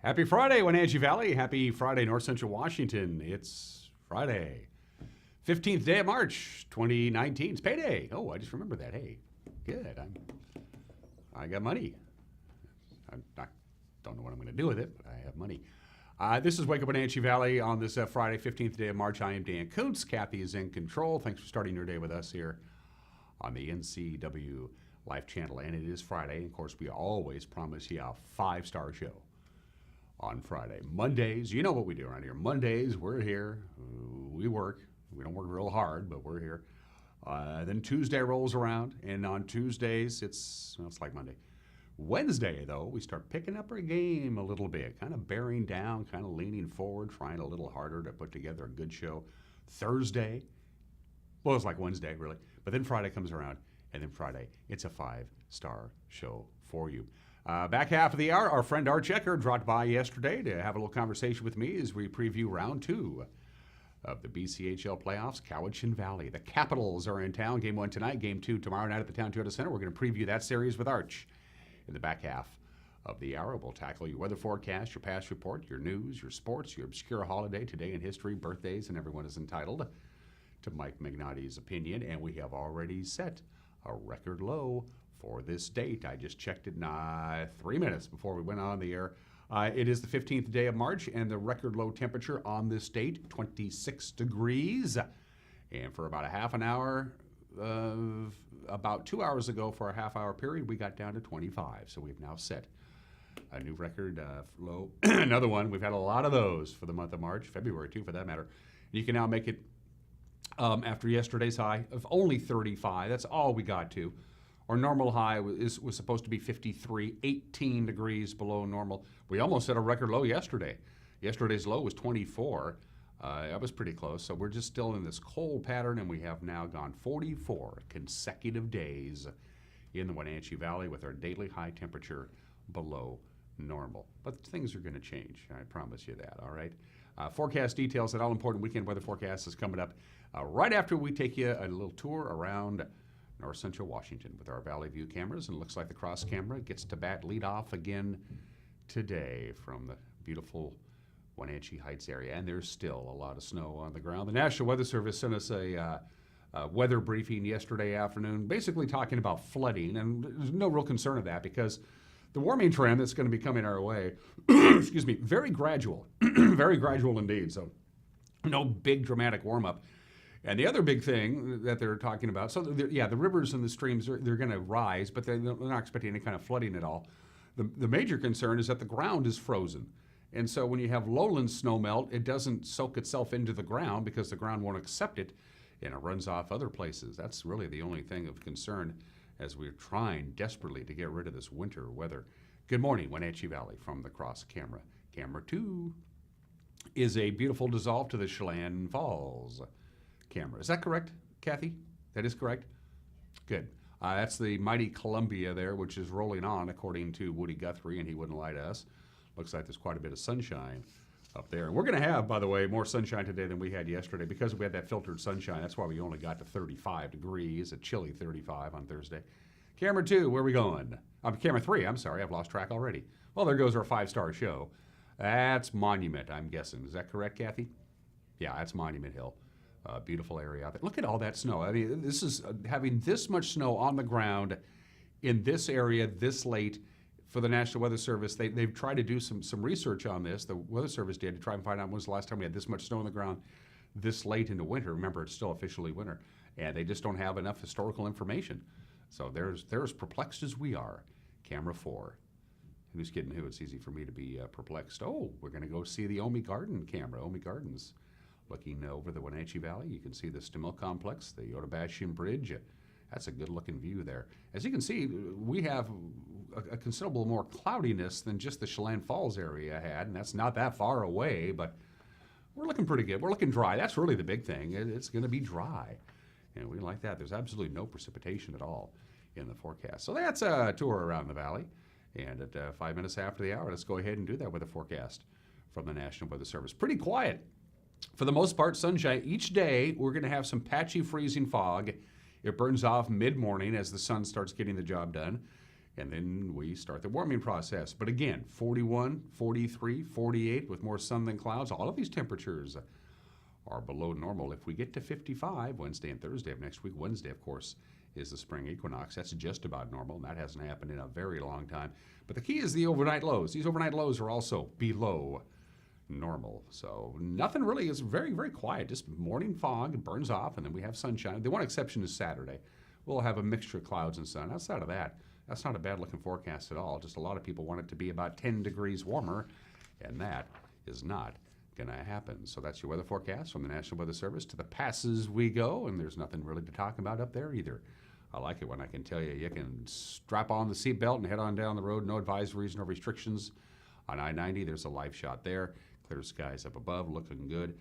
Happy Friday, Wenatchee Valley. Happy Friday, North Central Washington. It's Friday, 15th day of March, 2019. It's payday. Oh, I just remembered that. Hey, good. I got money. I don't know what I'm going to do with it, but I have money. This is Wake Up Wenatchee Valley on this Friday, 15th day of March. I am Dan Kuntz. Kathy is in control. Thanks for starting your day with us here on the NCW Life Channel. And it is Friday. Of course, we always promise you a 5-star show on Friday. Mondays, you know what we do around here. Mondays, we're here. We work. We don't work real hard, but we're here. Then Tuesday rolls around, and on Tuesdays, it's like Monday. Wednesday, though, we start picking up our game a little bit, kind of bearing down, kind of leaning forward, trying a little harder to put together a good show. Thursday, well, it's like Wednesday, really. But then Friday comes around, and then Friday, it's a 5-star show for you. Back half of the hour, our friend Arch Ecker dropped by yesterday to have a little conversation with me as we preview round 2 of the BCHL playoffs, Cowichan Valley. The Capitals are in town. Game 1 tonight, Game 2 tomorrow night at the Town Toyota Center. We're going to preview that series with Arch. In the back half of the hour, we'll tackle your weather forecast, your past report, your news, your sports, your obscure holiday, today in history, birthdays, and everyone is entitled to Mike Magnotti's opinion. And we have already set a record low for this date. I just checked it 3 minutes before we went on the air. It is the 15th day of March, and the record low temperature on this date, 26 degrees. And for about a half an hour, about 2 hours ago, for a half-hour period, we got down to 25. So we've now set a new record low. Another one. We've had a lot of those for the month of March, February too, for that matter. You can now make it after yesterday's high of only 35. That's all we got to. Our normal high was supposed to be 53, 18 degrees below normal. We almost set a record low yesterday. Yesterday's low was 24. That was pretty close. So we're just still in this cold pattern, and we have now gone 44 consecutive days in the Wenatchee Valley with our daily high temperature below normal. But things are going to change. I promise you that, all right? Forecast details, that all-important weekend weather forecast is coming up right after we take you a little tour around North Central Washington with our Valley View cameras, and it looks like the cross camera gets to bat lead off again today from the beautiful Wenatchee Heights area, and there's still a lot of snow on the ground. The National Weather Service sent us a weather briefing yesterday afternoon, basically talking about flooding, and there's no real concern of that because the warming trend that's going to be coming our way, excuse me, very gradual, very gradual indeed, so no big dramatic warm-up. And the other big thing that they're talking about, so the rivers and the streams, they're going to rise, but they're not expecting any kind of flooding at all. The major concern is that the ground is frozen. And so when you have lowland snowmelt, it doesn't soak itself into the ground because the ground won't accept it, and it runs off other places. That's really the only thing of concern as we're trying desperately to get rid of this winter weather. Good morning, Wenatchee Valley from the cross camera. Camera 2 is a beautiful dissolve to the Chelan Falls camera. Is that correct, Kathy? That is correct? Good. That's the mighty Columbia there, which is rolling on, according to Woody Guthrie, and he wouldn't lie to us. Looks like there's quite a bit of sunshine up there. And we're going to have, by the way, more sunshine today than we had yesterday because we had that filtered sunshine. That's why we only got to 35 degrees, a chilly 35 on Thursday. Camera 2, where are we going? Camera 3, I'm sorry, I've lost track already. Well, there goes our 5-star show. That's Monument, I'm guessing. Is that correct, Kathy? Yeah, that's Monument Hill. Beautiful area out there. Look at all that snow. I mean, this is having this much snow on the ground in this area this late for the National Weather Service. They've tried to do some research on this. The Weather Service did to try and find out when was the last time we had this much snow on the ground this late into winter. Remember, it's still officially winter, and they just don't have enough historical information. So they're as perplexed as we are. Camera 4. Who's kidding who? It's easy for me to be perplexed. Oh, we're going to go see the Omi Garden camera. Omi Gardens. Looking over the Wenatchee Valley, you can see the Stimmel Complex, the Otobashian Bridge. That's a good-looking view there. As you can see, we have a considerable more cloudiness than just the Chelan Falls area had, and that's not that far away, but we're looking pretty good. We're looking dry. That's really the big thing. It's going to be dry, and we like that. There's absolutely no precipitation at all in the forecast. So that's a tour around the valley, and at 5 minutes after the hour, let's go ahead and do that with a forecast from the National Weather Service. Pretty quiet. For the most part, sunshine. Each day, we're going to have some patchy freezing fog. It burns off mid-morning as the sun starts getting the job done. and then we start the warming process. But again, 41, 43, 48 with more sun than clouds. All of these temperatures are below normal. If we get to 55 Wednesday and Thursday of next week, Wednesday, of course, is the spring equinox. That's just about normal, and that hasn't happened in a very long time. But the key is the overnight lows. These overnight lows are also below normal. So nothing really is very, very quiet. Just morning fog, it burns off, and then we have sunshine. The one exception is Saturday. We'll have a mixture of clouds and sun. Outside of that, that's not a bad looking forecast at all. Just a lot of people want it to be about 10 degrees warmer, and that is not going to happen. So that's your weather forecast from the National Weather Service. To the passes we go, and there's nothing really to talk about up there either. I like it when I can tell you can strap on the seatbelt and head on down the road. No advisories, no restrictions. On I-90, there's a live shot there. Clear skies up above, looking good.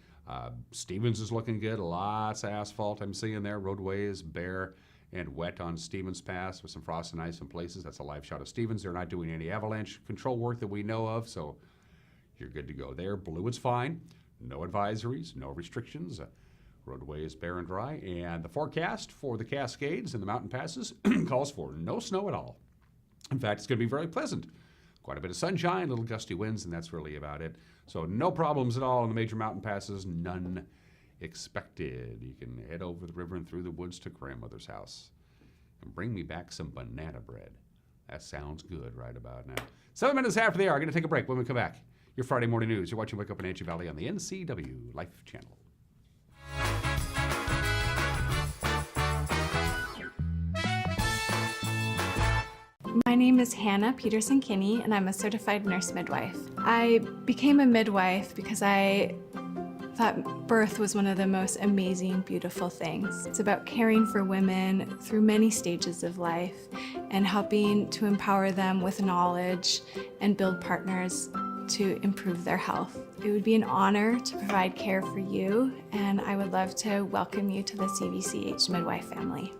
Stevens is looking good. Lots of asphalt I'm seeing there. Roadway is bare and wet on Stevens Pass with some frost and ice in places. That's a live shot of Stevens. They're not doing any avalanche control work that we know of, so you're good to go there. Blue is fine. No advisories, no restrictions. Roadway is bare and dry. And the forecast for the Cascades and the mountain passes calls for no snow at all. In fact, it's going to be very pleasant. Quite a bit of sunshine, little gusty winds, and that's really about it. So no problems at all in the major mountain passes, none expected. You can head over the river and through the woods to grandmother's house and bring me back some banana bread. That sounds good right about now. 7 minutes after the hour, going to take a break. When we come back, your Friday morning news. You're watching Wake Up Wenatchee Valley on the NCW Life Channel. My name is Hannah Peterson-Kinney, and I'm a certified nurse midwife. I became a midwife because I thought birth was one of the most amazing, beautiful things. It's about caring for women through many stages of life and helping to empower them with knowledge and build partners to improve their health. It would be an honor to provide care for you, and I would love to welcome you to the CVCH midwife family.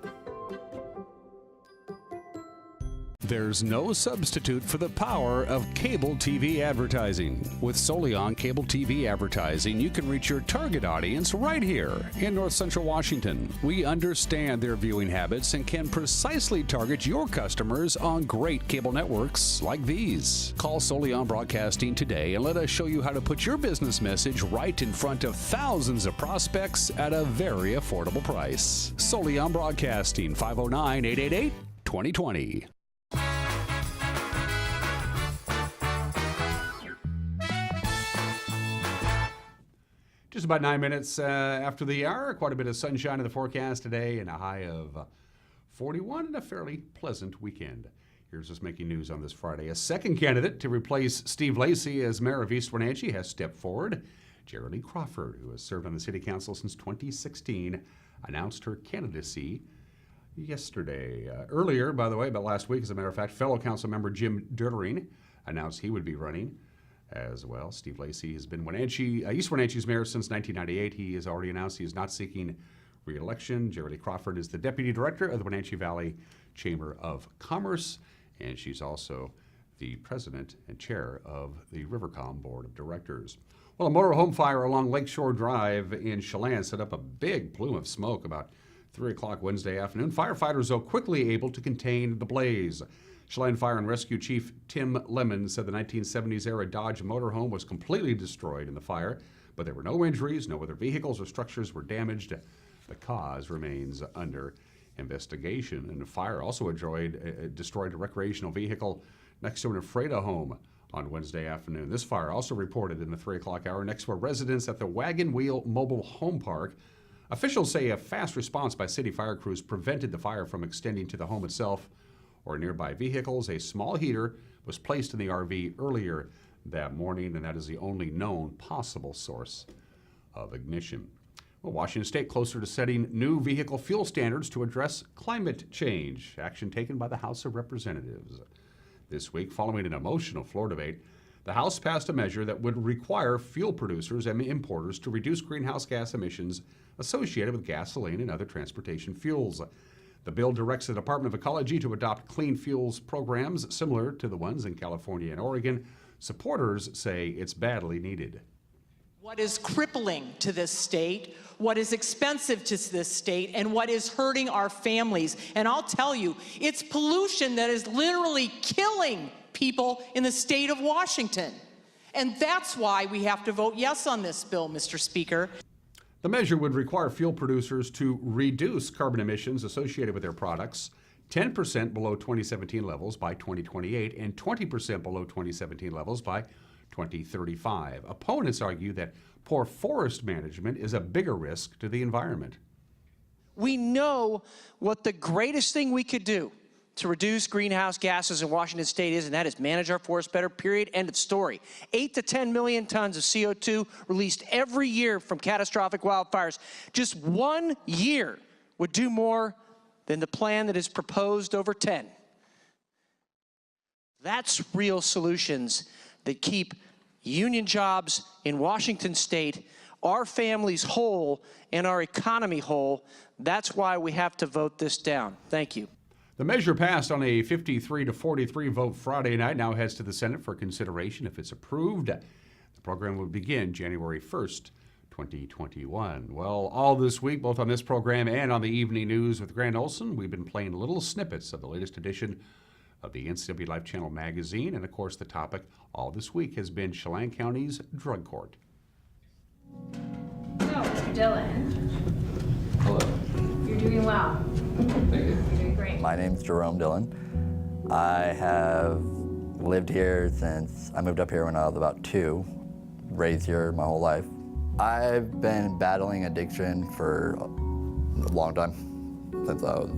There's no substitute for the power of cable TV advertising. With Solion Cable TV advertising, you can reach your target audience right here in North Central Washington. We understand their viewing habits and can precisely target your customers on great cable networks like these. Call Solion Broadcasting today and let us show you how to put your business message right in front of thousands of prospects at a very affordable price. Solion Broadcasting, 509-888-2020. Just about 9 minutes after the hour. Quite a bit of sunshine in the forecast today and a high of 41 and a fairly pleasant weekend. Here's us making news on this Friday. A second candidate to replace Steve Lacy as mayor of East Wenatchee has stepped forward. Jerry Lee Crawford, who has served on the city council since 2016, announced her candidacy yesterday. Earlier, by the way, about last week, as a matter of fact, fellow council member Jim Duttering announced he would be running as well. Steve Lacy has been East Wenatchee's mayor since 1998. He has already announced he is not seeking re-election. Jerry Lee Crawford is the deputy director of the Wenatchee Valley Chamber of Commerce, and she's also the president and chair of the Rivercom Board of Directors. Well, a motorhome fire along Lakeshore Drive in Chelan set up a big plume of smoke about 3 o'clock Wednesday afternoon. Firefighters, though, quickly able to contain the blaze. Chelan Fire and Rescue Chief Tim Lemon said the 1970s-era Dodge motorhome was completely destroyed in the fire, but there were no injuries, no other vehicles or structures were damaged. The cause remains under investigation. And the fire also destroyed a recreational vehicle next to an Ephrata home on Wednesday afternoon. This fire also reported in the 3 o'clock hour next to a residence at the Wagon Wheel Mobile Home Park. Officials say a fast response by city fire crews prevented the fire from extending to the home itself or nearby vehicles. A small heater was placed in the RV earlier that morning, and that is the only known possible source of ignition. Well, Washington State closer to setting new vehicle fuel standards to address climate change. Action taken by the House of Representatives. This week, following an emotional floor debate, the House passed a measure that would require fuel producers and importers to reduce greenhouse gas emissions associated with gasoline and other transportation fuels. The bill directs the Department of Ecology to adopt clean fuels programs similar to the ones in California and Oregon. Supporters say it's badly needed. What is crippling to this state, what is expensive to this state, and what is hurting our families. And I'll tell you, it's pollution that is literally killing people in the state of Washington. And that's why we have to vote yes on this bill, Mr. Speaker. The measure would require fuel producers to reduce carbon emissions associated with their products 10% below 2017 levels by 2028 and 20% below 2017 levels by 2035. Opponents argue that poor forest management is a bigger risk to the environment. We know what the greatest thing we could do to reduce greenhouse gases in Washington State is, and that is manage our forests better, period, end of story. 8 to 10 million tons of CO2 released every year from catastrophic wildfires. Just 1 year would do more than the plan that is proposed over 10. That's real solutions that keep union jobs in Washington State, our families whole, and our economy whole. That's why we have to vote this down. Thank you. The measure passed on a 53-43 vote Friday night, now heads to the Senate for consideration. If it's approved, the program will begin January 1st, 2021. Well, all this week, both on this program and on the evening news with Grant Olson, we've been playing little snippets of the latest edition of the NCW Life Channel magazine. And of course, the topic all this week has been Chelan County's drug court. So, Mr. Dillon, Hello. you're doing well. Thank you. You're doing great. My name's Jerome Dillon. I have lived here since I moved up here when I was about 2, raised here my whole life. I've been battling addiction for a long time, since I was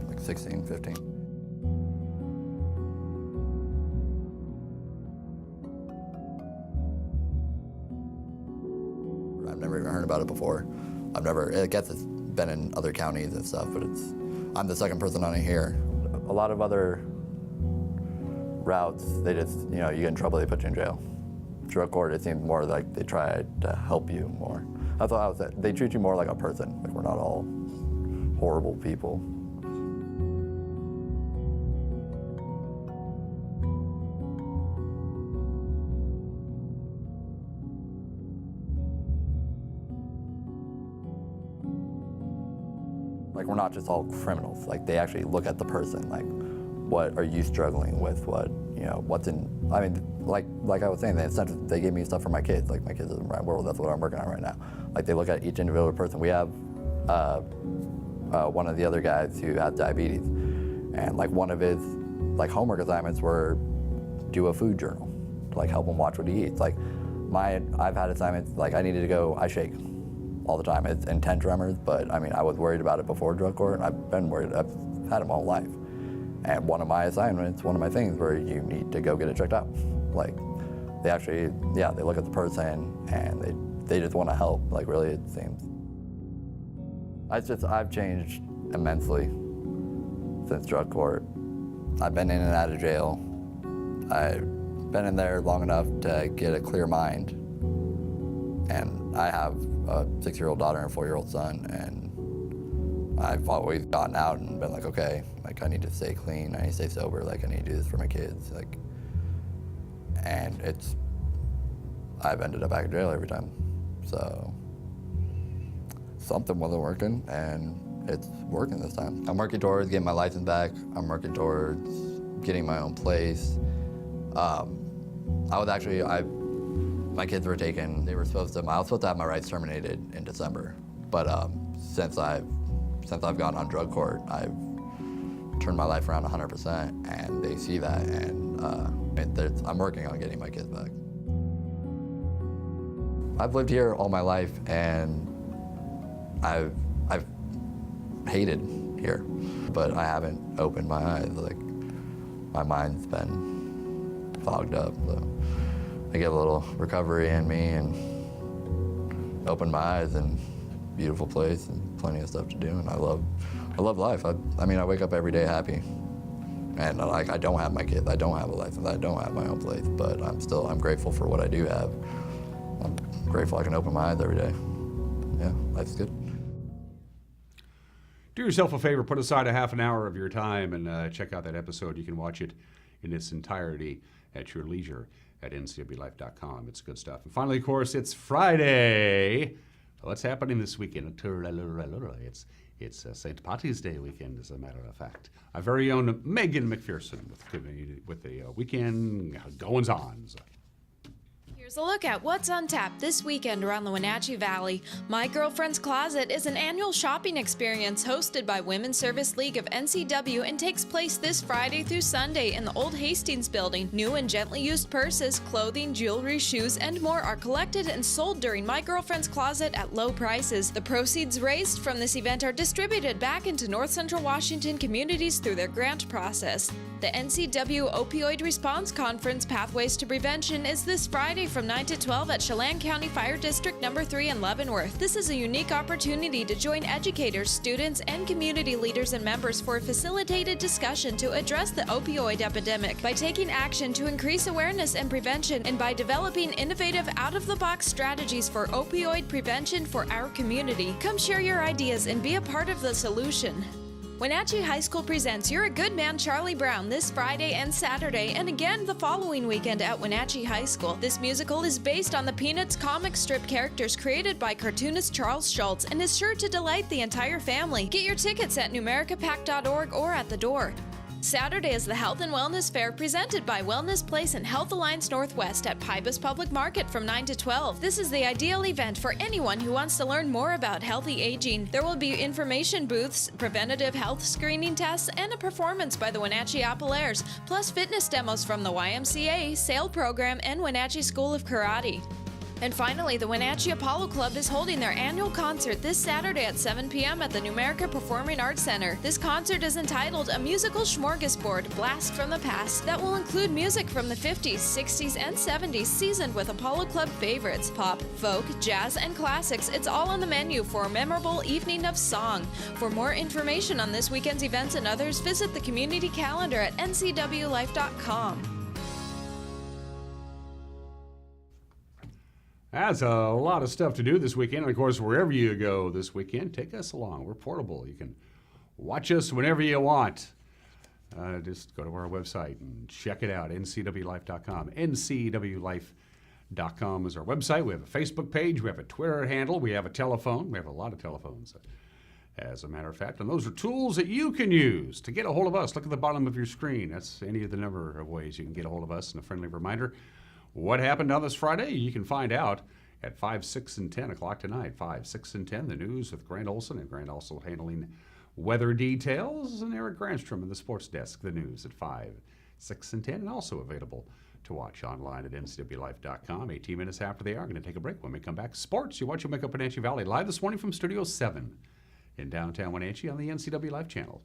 like 16, 15. I've never even heard about it before. I guess it's been in other counties and stuff, but I'm the second person on it here. A lot of other routes, they just, you get in trouble, they put you in jail. Drug court, it seems more like they try to help you more. That's what I was saying. They treat you more like a person, like we're not all horrible people. Like, we're not just all criminals. Like, they actually look at the person. Like, what are you struggling with? What's in, I mean, like I was saying, they gave me stuff for my kids. Like, my kids are in my world. That's what I'm working on right now. Like, they look at each individual person. We have one of the other guys who has diabetes. And, like, one of his, like, homework assignments were do a food journal to, like, help him watch what he eats. Like, I've had assignments, like, I needed to go, I shake all the time. It's intense tremors, but I mean, I was worried about it before drug court, and I've been worried. I've had it my whole life. And one of my assignments, one of my things, where you need to go get it checked out. Like, they actually, they look at the person and they just want to help. Like, really, it seems. I've changed immensely since drug court. I've been in and out of jail. I've been in there long enough to get a clear mind. And I have a 6-year-old daughter and a 4-year-old son, and I've always gotten out and been like, okay, like, I need to stay clean, I need to stay sober, like, I need to do this for my kids, like, and I've ended up back in jail every time. So something wasn't working, and it's working this time. I'm working towards getting my license back. I'm working towards getting my own place. My kids were taken. I was supposed to have my rights terminated in December. But since I've gone on drug court, I've turned my life around 100%, and they see that, and I'm working on getting my kids back. I've lived here all my life, and I've hated here, but I haven't opened my eyes. Like, my mind's been fogged up. So I get a little recovery in me and open my eyes, and beautiful place and plenty of stuff to do, and I love life. I mean, I wake up every day happy, and like, I don't have my kids, I don't have a license, I don't have my own place, but I'm grateful for what I do have. I'm grateful I can open my eyes every day. Yeah, life's good. Do yourself a favor, put aside a half an hour of your time and check out that episode. You can watch it in its entirety at your leisure at ncwlife.com. It's good stuff. And finally, of course, it's Friday. What's happening this weekend? It's St. Patty's Day weekend, as a matter of fact. Our very own Megan McPherson with the weekend goings-ons. Here's a look at what's on tap this weekend around the Wenatchee Valley. My Girlfriend's Closet is an annual shopping experience hosted by Women's Service League of NCW and takes place this Friday through Sunday in the Old Hastings building. New and gently used purses, clothing, jewelry, shoes, and more are collected and sold during My Girlfriend's Closet at low prices. The proceeds raised from this event are distributed back into North Central Washington communities through their grant process. The NCW Opioid Response Conference Pathways to Prevention is this Friday from 9 to 12 at Chelan County Fire District No. 3 in Leavenworth. This is a unique opportunity to join educators, students, and community leaders and members for a facilitated discussion to address the opioid epidemic by taking action to increase awareness and prevention and by developing innovative out-of-the-box strategies for opioid prevention for our community. Come share your ideas and be a part of the solution. Wenatchee High School presents You're a Good Man, Charlie Brown this Friday and Saturday, and again the following weekend at Wenatchee High School. This musical is based on the Peanuts comic strip characters created by cartoonist Charles Schultz and is sure to delight the entire family. Get your tickets at numericapac.org or at the door. Saturday is the Health and Wellness Fair presented by Wellness Place and Health Alliance Northwest at Pybus Public Market from 9 to 12. This is the ideal event for anyone who wants to learn more about healthy aging. There will be information booths, preventative health screening tests, and a performance by the Wenatchee Appalachians, plus fitness demos from the YMCA, SAIL program, and Wenatchee School of Karate. And finally, the Wenatchee Apollo Club is holding their annual concert this Saturday at 7 p.m. at the Numerica Performing Arts Center. This concert is entitled A Musical Smorgasbord, Blast from the Past, that will include music from the 50s, 60s, and 70s, seasoned with Apollo Club favorites, pop, folk, jazz, and classics. It's all on the menu for a memorable evening of song. For more information on this weekend's events and others, visit the community calendar at ncwlife.com. That's a lot of stuff to do this weekend. And of course, wherever you go this weekend, take us along. We're portable. You can watch us whenever you want. Just go to our website and check it out, ncwlife.com. ncwlife.com is our website. We have a Facebook page. We have a Twitter handle. We have a telephone. We have a lot of telephones, as a matter of fact. And those are tools that you can use to get a hold of us. Look at the bottom of your screen. That's any of the number of ways you can get a hold of us. And a friendly reminder, what happened on this Friday? You can find out at 5, 6, and 10 o'clock tonight. 5, 6, and 10, the news with Grant Olson, and Grant also handling weather details, and Eric Granstrom in the sports desk, the news at 5, 6, and 10, and also available to watch online at ncwlife.com. 18 minutes after the hour, going to take a break. When we come back, sports. You watch Wake Up Wenatchee Valley live this morning from Studio 7 in downtown Wenatchee on the NCW Life channel.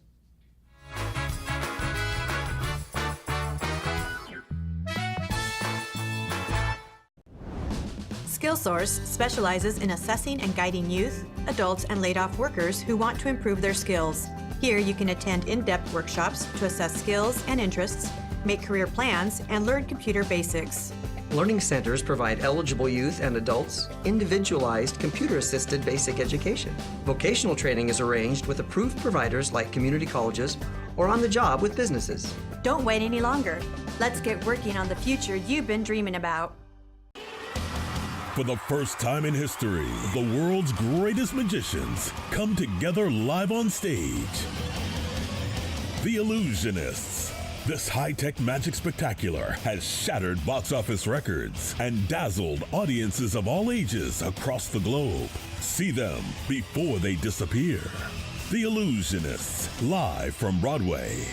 SkillSource specializes in assessing and guiding youth, adults, and laid-off workers who want to improve their skills. Here you can attend in-depth workshops to assess skills and interests, make career plans, and learn computer basics. Learning centers provide eligible youth and adults individualized computer-assisted basic education. Vocational training is arranged with approved providers like community colleges or on the job with businesses. Don't wait any longer. Let's get working on the future you've been dreaming about. For the first time in history, the world's greatest magicians come together live on stage. The Illusionists. This high-tech magic spectacular has shattered box office records and dazzled audiences of all ages across the globe. See them before they disappear. The Illusionists, live from Broadway.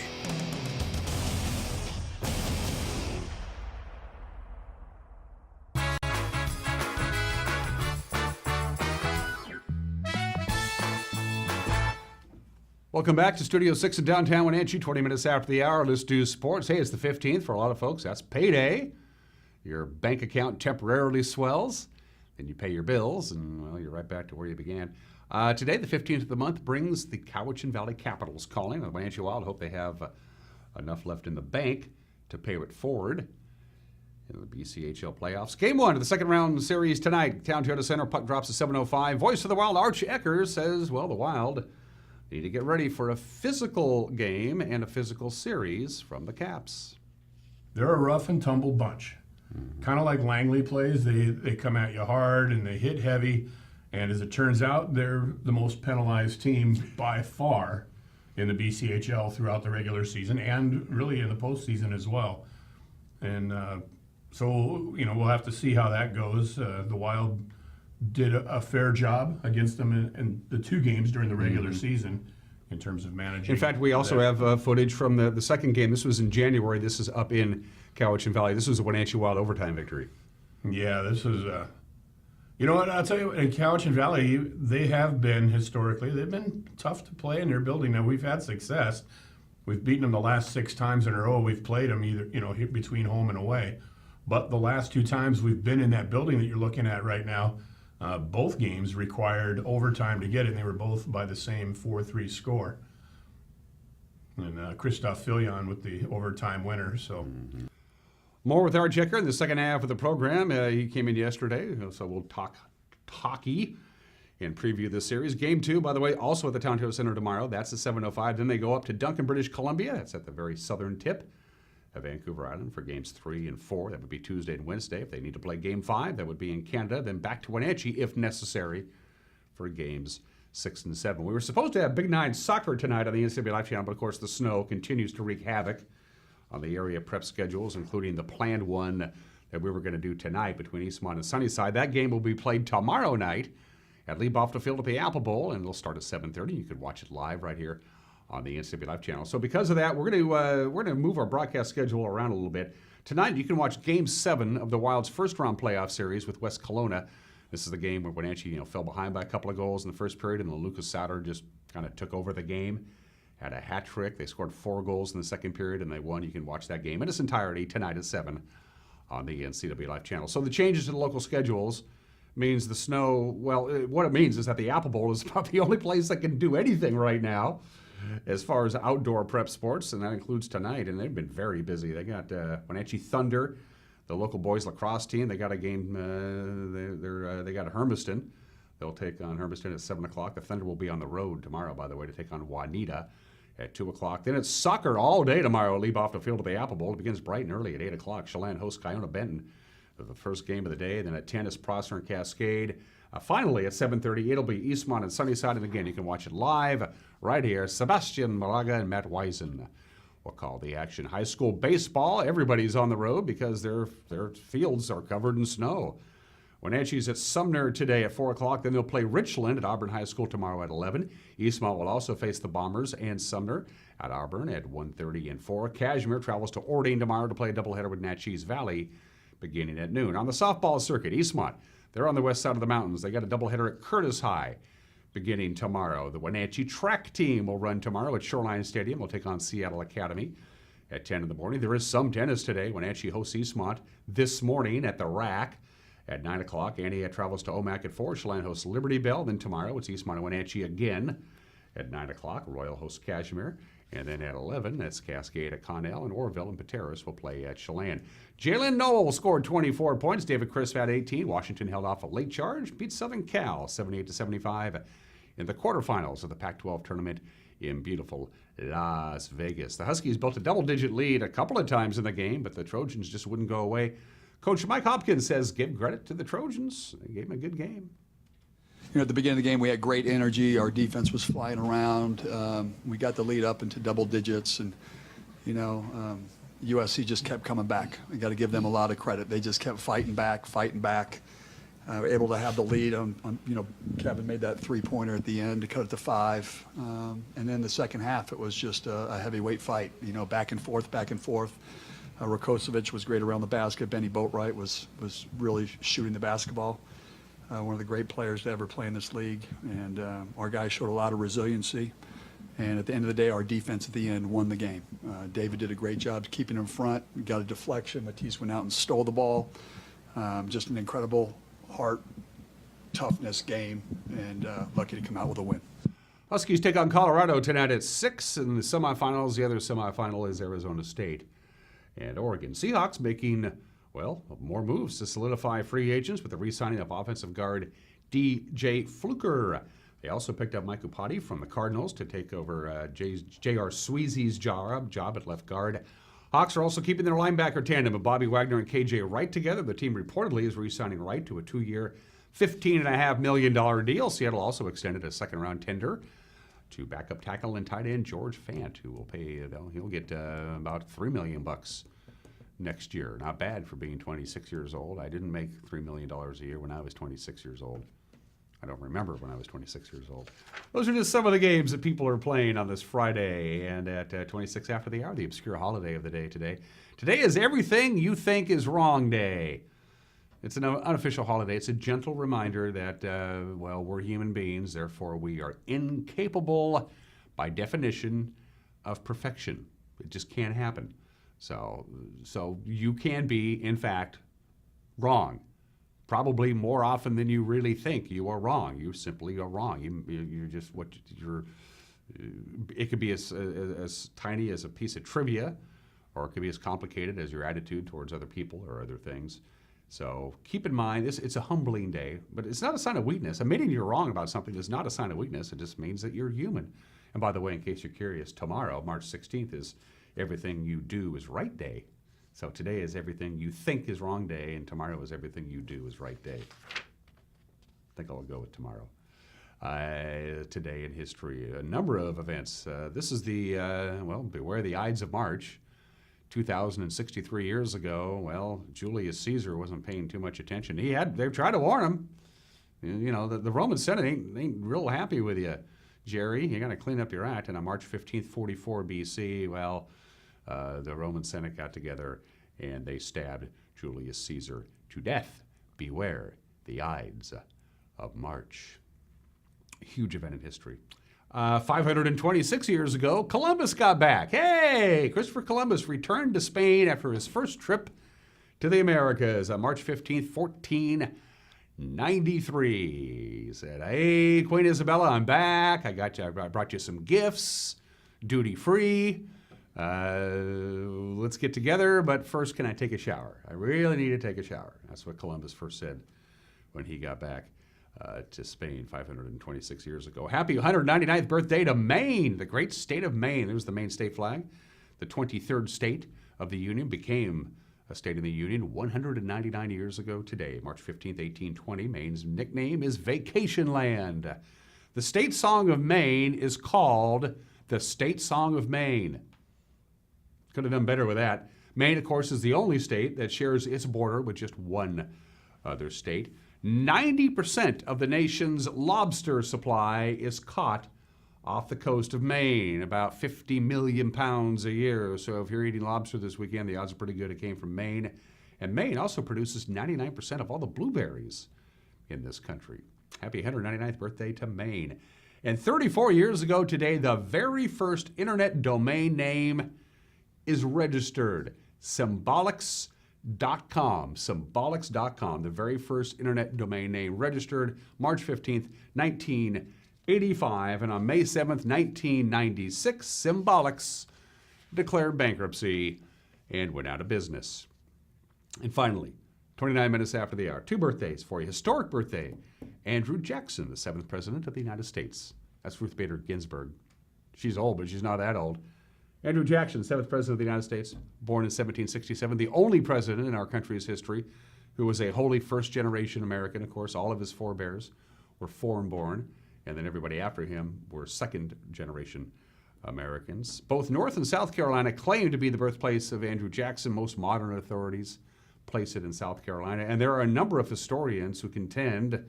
Welcome back to Studio 6 in downtown Wenatchee, 20 minutes after the hour. Let's do sports. Hey, it's the 15th for a lot of folks. That's payday. Your bank account temporarily swells, then you pay your bills, and, well, you're right back to where you began. Today, the 15th of the month, brings the Cowichan Valley Capitals calling. The Wenatchee Wild hope they have enough left in the bank to pay it forward in the BCHL playoffs. Game 1 of the second round series tonight. Town Toyota Center, puck drops to 7:05. Voice of the Wild, Arch Ecker, says, well, the Wild need to get ready for a physical game and a physical series from the Caps. they're a rough and tumble bunch. Kind of like Langley plays, they come at you hard and they hit heavy. And as it turns out, they're the most penalized team by far in the BCHL throughout the regular season and really in the postseason as well. And so, we'll have to see how that goes. The Wild did a fair job against them in the 2 games during the regular season in terms of managing. In fact, we also have footage from the second game. This was in January. This is up in Cowichan Valley. This was a Wenatchee Wild overtime victory. Yeah, this is you know what, I'll tell you, in Cowichan Valley, they have been historically, they've been tough to play in their building. Now, we've had success. We've beaten them the last 6 times in a row. We've played them either, between home and away. But the last 2 times we've been in that building that you're looking at right now, both games required overtime to get it, and they were both by the same 4-3 score. And Christoph Filion with the overtime winner, so... More with Arch Ecker in the second half of the program. He came in yesterday, so we'll talk hockey and preview this series. Game 2, by the way, also at the Township Center tomorrow. That's at 7:05. Then they go up to Duncan, British Columbia. That's at the very southern tip of Vancouver Island for games 3 and 4. That would be Tuesday and Wednesday. If they need to play game 5, that would be in Canada. Then back to Wenatchee, if necessary, for games 6 and 7. We were supposed to have Big 9 soccer tonight on the NCAA Live Channel, but of course the snow continues to wreak havoc on the area prep schedules, including the planned one that we were going to do tonight between Eastmont and Sunnyside. That game will be played tomorrow night at Leibofta Field at the Apple Bowl, and it'll start at 7:30. You can watch it live right here on the NCAA Live Channel. So because of that, we're going to move our broadcast schedule around a little bit. Tonight, you can watch Game 7 of the Wild's first-round playoff series with West Kelowna. This is the game where Wenatchee fell behind by a couple of goals in the first period, and then Lucas Sauter just kind of took over the game. Had a hat trick. They scored 4 goals in the second period, and they won. You can watch that game in its entirety tonight at 7 on the NCAA Live Channel. So the changes to the local schedules means the snow, well, what it means is that the Apple Bowl is about the only place that can do anything right now as far as outdoor prep sports, and that includes tonight, and they've been very busy. They got Wenatchee Thunder, the local boys lacrosse team. They got a game, they got Hermiston. They'll take on Hermiston at 7 o'clock. The Thunder will be on the road tomorrow, by the way, to take on Juanita at 2 o'clock. Then it's soccer all day tomorrow. Leave off the field at the Apple Bowl. It begins bright and early at 8 o'clock. Chelan hosts Kiona Benton for the first game of the day. Then at 10 is Prosser and Cascade. Finally, at 7:30, it'll be Eastmont and Sunnyside. And again, you can watch it live right here. Sebastian Moraga and Matt Wiesen will call the action. High school baseball, everybody's on the road because their fields are covered in snow. Wenatchee's at Sumner today at 4 o'clock. Then they'll play Richland at Auburn High School tomorrow at 11. Eastmont will also face the Bombers and Sumner at Auburn at 1:30 and 4. Cashmere travels to Ordain tomorrow to play a doubleheader with Natchez Valley beginning at noon. On the softball circuit, Eastmont, they're on the west side of the mountains. They got a doubleheader at Curtis High beginning tomorrow. The Wenatchee track team will run tomorrow at Shoreline Stadium. We'll take on Seattle Academy at 10 in the morning. There is some tennis today. Wenatchee hosts Eastmont this morning at the Rack at 9 o'clock. Antioch travels to Omak at 4. Chelan hosts Liberty Bell. Then tomorrow it's Eastmont and Wenatchee again at 9 o'clock. Royal hosts Cashmere. And then at 11, that's Cascade at Connell. And Orville and Pateros will play at Chelan. Jalen Noel scored 24 points. David Crisp had 18. Washington held off a late charge. Beat Southern Cal 78-75 in the quarterfinals of the Pac-12 tournament in beautiful Las Vegas. The Huskies built a double-digit lead a couple of times in the game, but the Trojans just wouldn't go away. Coach Mike Hopkins says give credit to the Trojans. They gave them a good game. At the beginning of the game, we had great energy. Our defense was flying around. We got the lead up into double digits, and USC just kept coming back. I got to give them a lot of credit. They just kept fighting back. Able to have the lead on Kevin made that three-pointer at the end to cut it to 5. And then the second half, it was just a heavyweight fight. Back and forth. Rakocevic was great around the basket. Benny Boatwright was really shooting the basketball. One of the great players to ever play in this league. And our guys showed a lot of resiliency. And at the end of the day, our defense at the end won the game. David did a great job keeping in front. We got a deflection. Matisse went out and stole the ball. Just an incredible heart, toughness game, and lucky to come out with a win. Huskies take on Colorado tonight at 6 in the semifinals. The other semifinal is Arizona State and Oregon. Seahawks making, more moves to solidify free agents with the re-signing of offensive guard DJ Fluker. They also picked up Mike Upati from the Cardinals to take over J.R. Sweezy's job at left guard. Hawks are also keeping their linebacker tandem of Bobby Wagner and KJ Wright together. The team reportedly is re-signing Wright to a 2-year, $15.5 million deal. Seattle also extended a second-round tender to backup tackle and tight end George Fant, who will pay, he'll get about $3 million next year. Not bad for being 26 years old. I didn't make $3 million a year when I was 26 years old. I don't remember when I was 26 years old. Those are just some of the games that people are playing on this Friday. And at 26 after the hour, the obscure holiday of the day today. Today is Everything You Think Is Wrong Day. It's an unofficial holiday. It's a gentle reminder that, well, we're human beings. Therefore, we are incapable, by definition, of perfection. It just can't happen. So you can be, in fact, wrong. Probably more often than you really think you are wrong. You simply are wrong. You're just what you're. It could be as tiny as a piece of trivia, or it could be as complicated as your attitude towards other people or other things. So keep in mind, it's a humbling day, but it's not a sign of weakness. Admitting you're wrong about something is not a sign of weakness. It just means that you're human. And by the way, in case you're curious, tomorrow, March 16th, is Everything You Do Is Right Day. So today is Everything You Think Is Wrong Day, and tomorrow is Everything You Do Is Right Day. I think I'll go with tomorrow. Today in history, a number of events. This is the, well, beware the Ides of March. 2,063 years ago, well, Julius Caesar wasn't paying too much attention. They tried to warn him. You know, the Roman Senate ain't real happy with you, Jerry. You got to clean up your act. And on March 15th, 44 BC, well, the Roman Senate got together and they stabbed Julius Caesar to death. Beware the Ides of March. A huge event in history. 526 years ago, Columbus got back. Hey, Christopher Columbus returned to Spain after his first trip to the Americas on March 15th, 1493. He said, hey, Queen Isabella, I'm back. I brought you some gifts, duty free. Let's get together, but first, can I take a shower? I really need to take a shower. That's what Columbus first said when he got back to Spain 526 years ago. Happy 199th birthday to Maine, the great state of Maine. There's the Maine state flag. The 23rd state of the Union became a state in the Union 199 years ago today, March 15th, 1820. Maine's nickname is Vacation Land. The state song of Maine is called the State Song of Maine. Could have done better with that. Maine, of course, is the only state that shares its border with just one other state. 90% of the nation's lobster supply is caught off the coast of Maine, about 50 million pounds a year. So if you're eating lobster this weekend, the odds are pretty good it came from Maine. And Maine also produces 99% of all the blueberries in this country. Happy 199th birthday to Maine. And 34 years ago today, the very first internet domain name is registered. Symbolics.com. Symbolics.com, the very first internet domain name registered March 15th, 1985. And on May 7th, 1996, Symbolics declared bankruptcy and went out of business. And finally, 29 minutes after the hour, two birthdays for you. Historic birthday, Andrew Jackson, the 7th President of the United States. That's Ruth Bader Ginsburg. She's old, but she's not that old. Andrew Jackson, 7th President of the United States, born in 1767, the only president in our country's history who was a wholly first-generation American. Of course, all of his forebears were foreign-born, and then everybody after him were second-generation Americans. Both North and South Carolina claim to be the birthplace of Andrew Jackson. Most modern authorities place it in South Carolina, and there are a number of historians who contend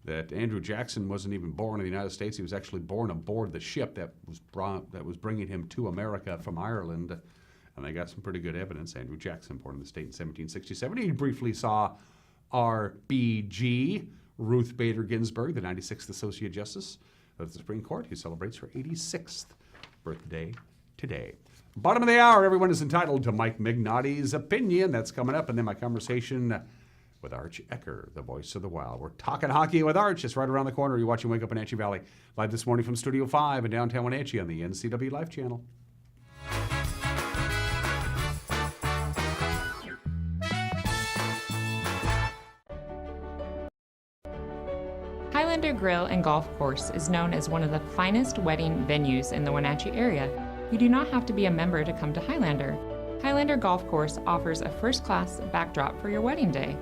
that Andrew Jackson wasn't even born in the United States. He was actually born aboard the ship that was bringing him to America from Ireland. And they got some pretty good evidence. Andrew Jackson, born in the state in 1767. He briefly saw RBG, Ruth Bader Ginsburg, the 96th Associate Justice of the Supreme Court, who celebrates her 86th birthday today. Bottom of the hour, everyone is entitled to Mike Mignotti's opinion. That's coming up. And then my conversation with Arch Ecker, the voice of the Wild. We're talking hockey with Arch. It's right around the corner. You're watching Wake Up Wenatchee Valley live this morning from Studio 5 in downtown Wenatchee on the NCW Live channel. Highlander Grill and Golf Course is known as one of the finest wedding venues in the Wenatchee area. You do not have to be a member to come to Highlander. Highlander Golf Course offers a first-class backdrop for your wedding day.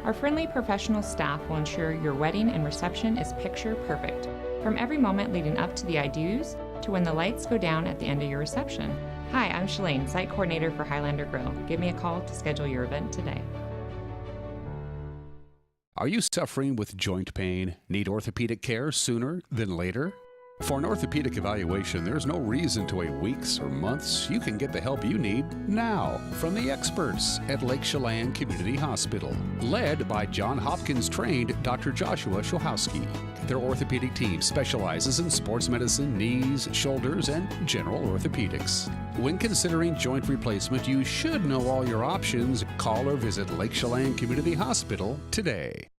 Our friendly professional staff will ensure your wedding and reception is picture perfect, from every moment leading up to the I-dos to when the lights go down at the end of your reception. Hi, I'm Shalane, site coordinator for Highlander Grill. Give me a call to schedule your event today. Are you suffering with joint pain? Need orthopedic care sooner than later? For an orthopedic evaluation, there's no reason to wait weeks or months. You can get the help you need now from the experts at Lake Chelan Community Hospital, led by John Hopkins-trained Dr. Joshua Shohowski. Their orthopedic team specializes in sports medicine, knees, shoulders, and general orthopedics. When considering joint replacement, you should know all your options. Call or visit Lake Chelan Community Hospital today.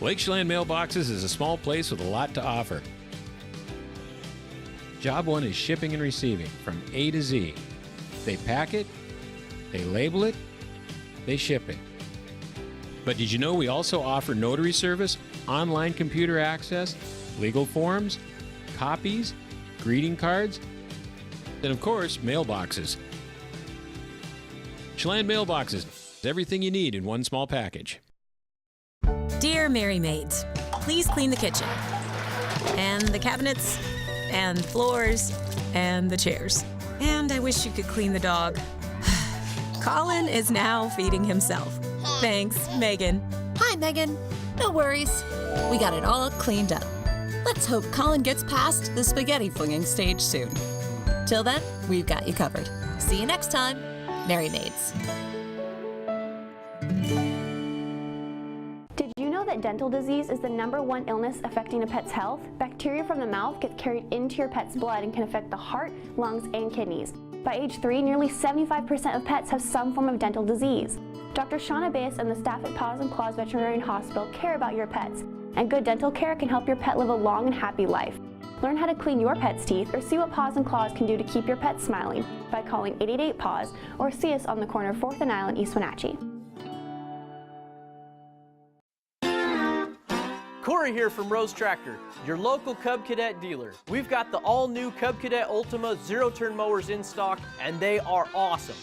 Lake Chelan Mailboxes is a small place with a lot to offer. Job one is shipping and receiving from A to Z. They pack it, they label it, they ship it. But did you know we also offer notary service, online computer access, legal forms, copies, greeting cards, and of course, mailboxes. Chelan Mailboxes, everything you need in one small package. Dear Mary Maids, please clean the kitchen and the cabinets and floors and the chairs. And I wish you could clean the dog. Colin is now feeding himself. Thanks, Megan. Hi, Megan. No worries. We got it all cleaned up. Let's hope Colin gets past the spaghetti flinging stage soon. Till then, we've got you covered. See you next time, Mary Maids. Did you know that dental disease is the #1 illness affecting a pet's health? Bacteria from the mouth gets carried into your pet's blood and can affect the heart, lungs, and kidneys. By age 3, nearly 75% of pets have some form of dental disease. Dr. Shauna Bass and the staff at Paws and Claws Veterinary Hospital care about your pets, and good dental care can help your pet live a long and happy life. Learn how to clean your pet's teeth or see what Paws and Claws can do to keep your pet smiling by calling 888-PAWS or see us on the corner of 4th and Island, East Wenatchee. Corey here from Rose Tractor, your local Cub Cadet dealer. We've got the all-new Cub Cadet Ultima zero-turn mowers in stock, and they are awesome.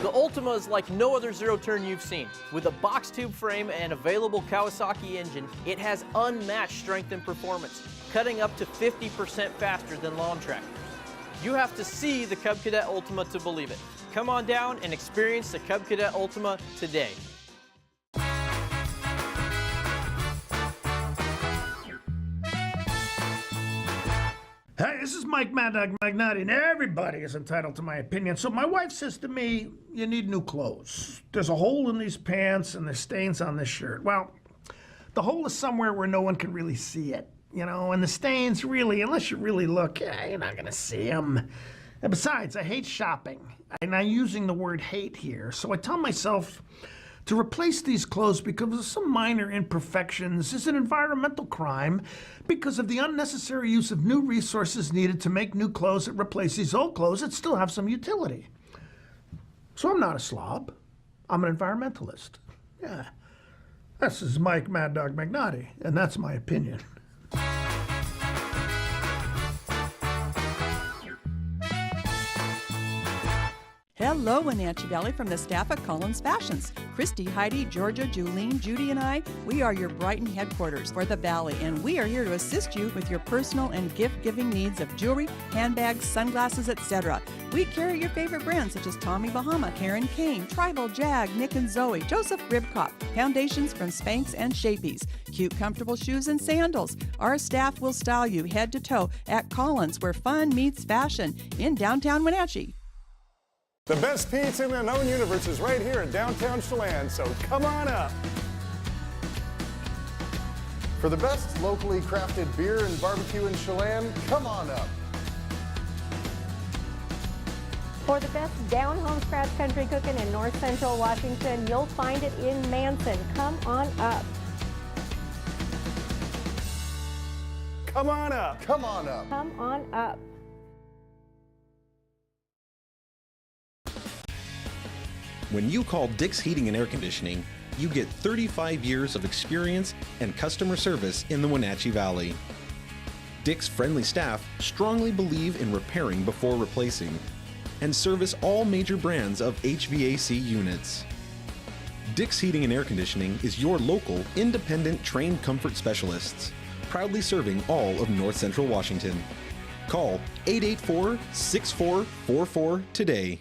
The Ultima is like no other zero-turn you've seen. With a box tube frame and available Kawasaki engine, it has unmatched strength and performance, cutting up to 50% faster than lawn tractors. You have to see the Cub Cadet Ultima to believe it. Come on down and experience the Cub Cadet Ultima today. Hey, this is Mike Mad Dog Magnotti, and everybody is entitled to my opinion. So my wife says to me, you need new clothes. There's a hole in these pants and there's stains on this shirt. Well, the hole is somewhere where no one can really see it, you know, and the stains really, unless you really look, you're not gonna see them. And besides, I hate shopping, and I'm using the word hate here. So I tell myself to replace these clothes because of some minor imperfections is an environmental crime because of the unnecessary use of new resources needed to make new clothes that replace these old clothes that still have some utility. So I'm not a slob. I'm an environmentalist. Yeah. This is Mike Mad Dog Magnotti, and that's my opinion. Hello, Wenatchee Valley, from the staff at Collins Fashions. Christy, Heidi, Georgia, Julene, Judy, and I, we are your Brighton headquarters for the Valley, and we are here to assist you with your personal and gift-giving needs of jewelry, handbags, sunglasses, etc. We carry your favorite brands such as Tommy Bahama, Karen Kane, Tribal, Jag, Nick and Zoe, Joseph Ribcop, foundations from Spanx and Shapies, cute, comfortable shoes and sandals. Our staff will style you head to toe at Collins, where fun meets fashion in downtown Wenatchee. The best pizza in the known universe is right here in downtown Chelan, so come on up. For the best locally crafted beer and barbecue in Chelan, come on up. For the best down-home scratch country cooking in North Central Washington, you'll find it in Manson. Come on up. Come on up. Come on up. Come on up. When you call Dick's Heating and Air Conditioning, you get 35 years of experience and customer service in the Wenatchee Valley. Dick's friendly staff strongly believe in repairing before replacing. and service all major brands of HVAC units. Dick's Heating and Air Conditioning is your local, independent, trained comfort specialists, proudly serving all of North Central Washington. Call 884-6444 today.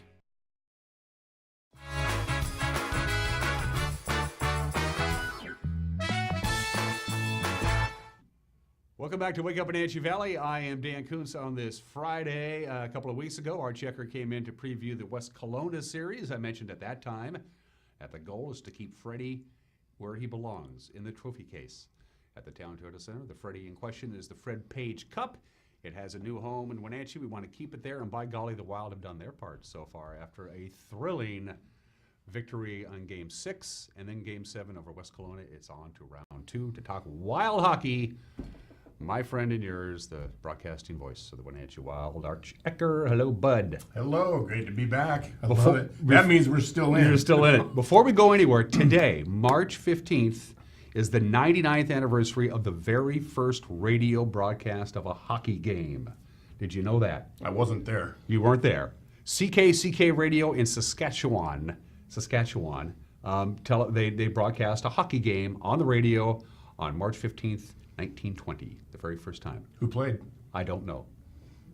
Welcome back to Wake Up Wenatchee Valley. I am Dan Kuntz on this Friday. A couple of weeks ago, Arch Ecker came in to preview the West Kelowna series. I mentioned at that time that the goal is to keep Freddie where he belongs, in the trophy case. At the Town Toyota Center, the Freddie in question is the Fred Page Cup. It has a new home in Wenatchee. We want to keep it there, and by golly, the Wild have done their part so far after a thrilling victory on Game 6 and then Game 7 over West Kelowna. It's on to round 2 to talk Wild hockey. My friend and yours, the broadcasting voice of the Wenatchee Wild Arch Ecker. Hello, bud. Hello, great to be back. I love it. That means we're still in. You're still in it. Before we go anywhere, today, March 15th, is the 99th anniversary of the very first radio broadcast of a hockey game. Did you know that? I wasn't there. You weren't there. CK Radio in Saskatchewan, they broadcast a hockey game on the radio on March 15th, 1920, the very first time. Who played? I don't know.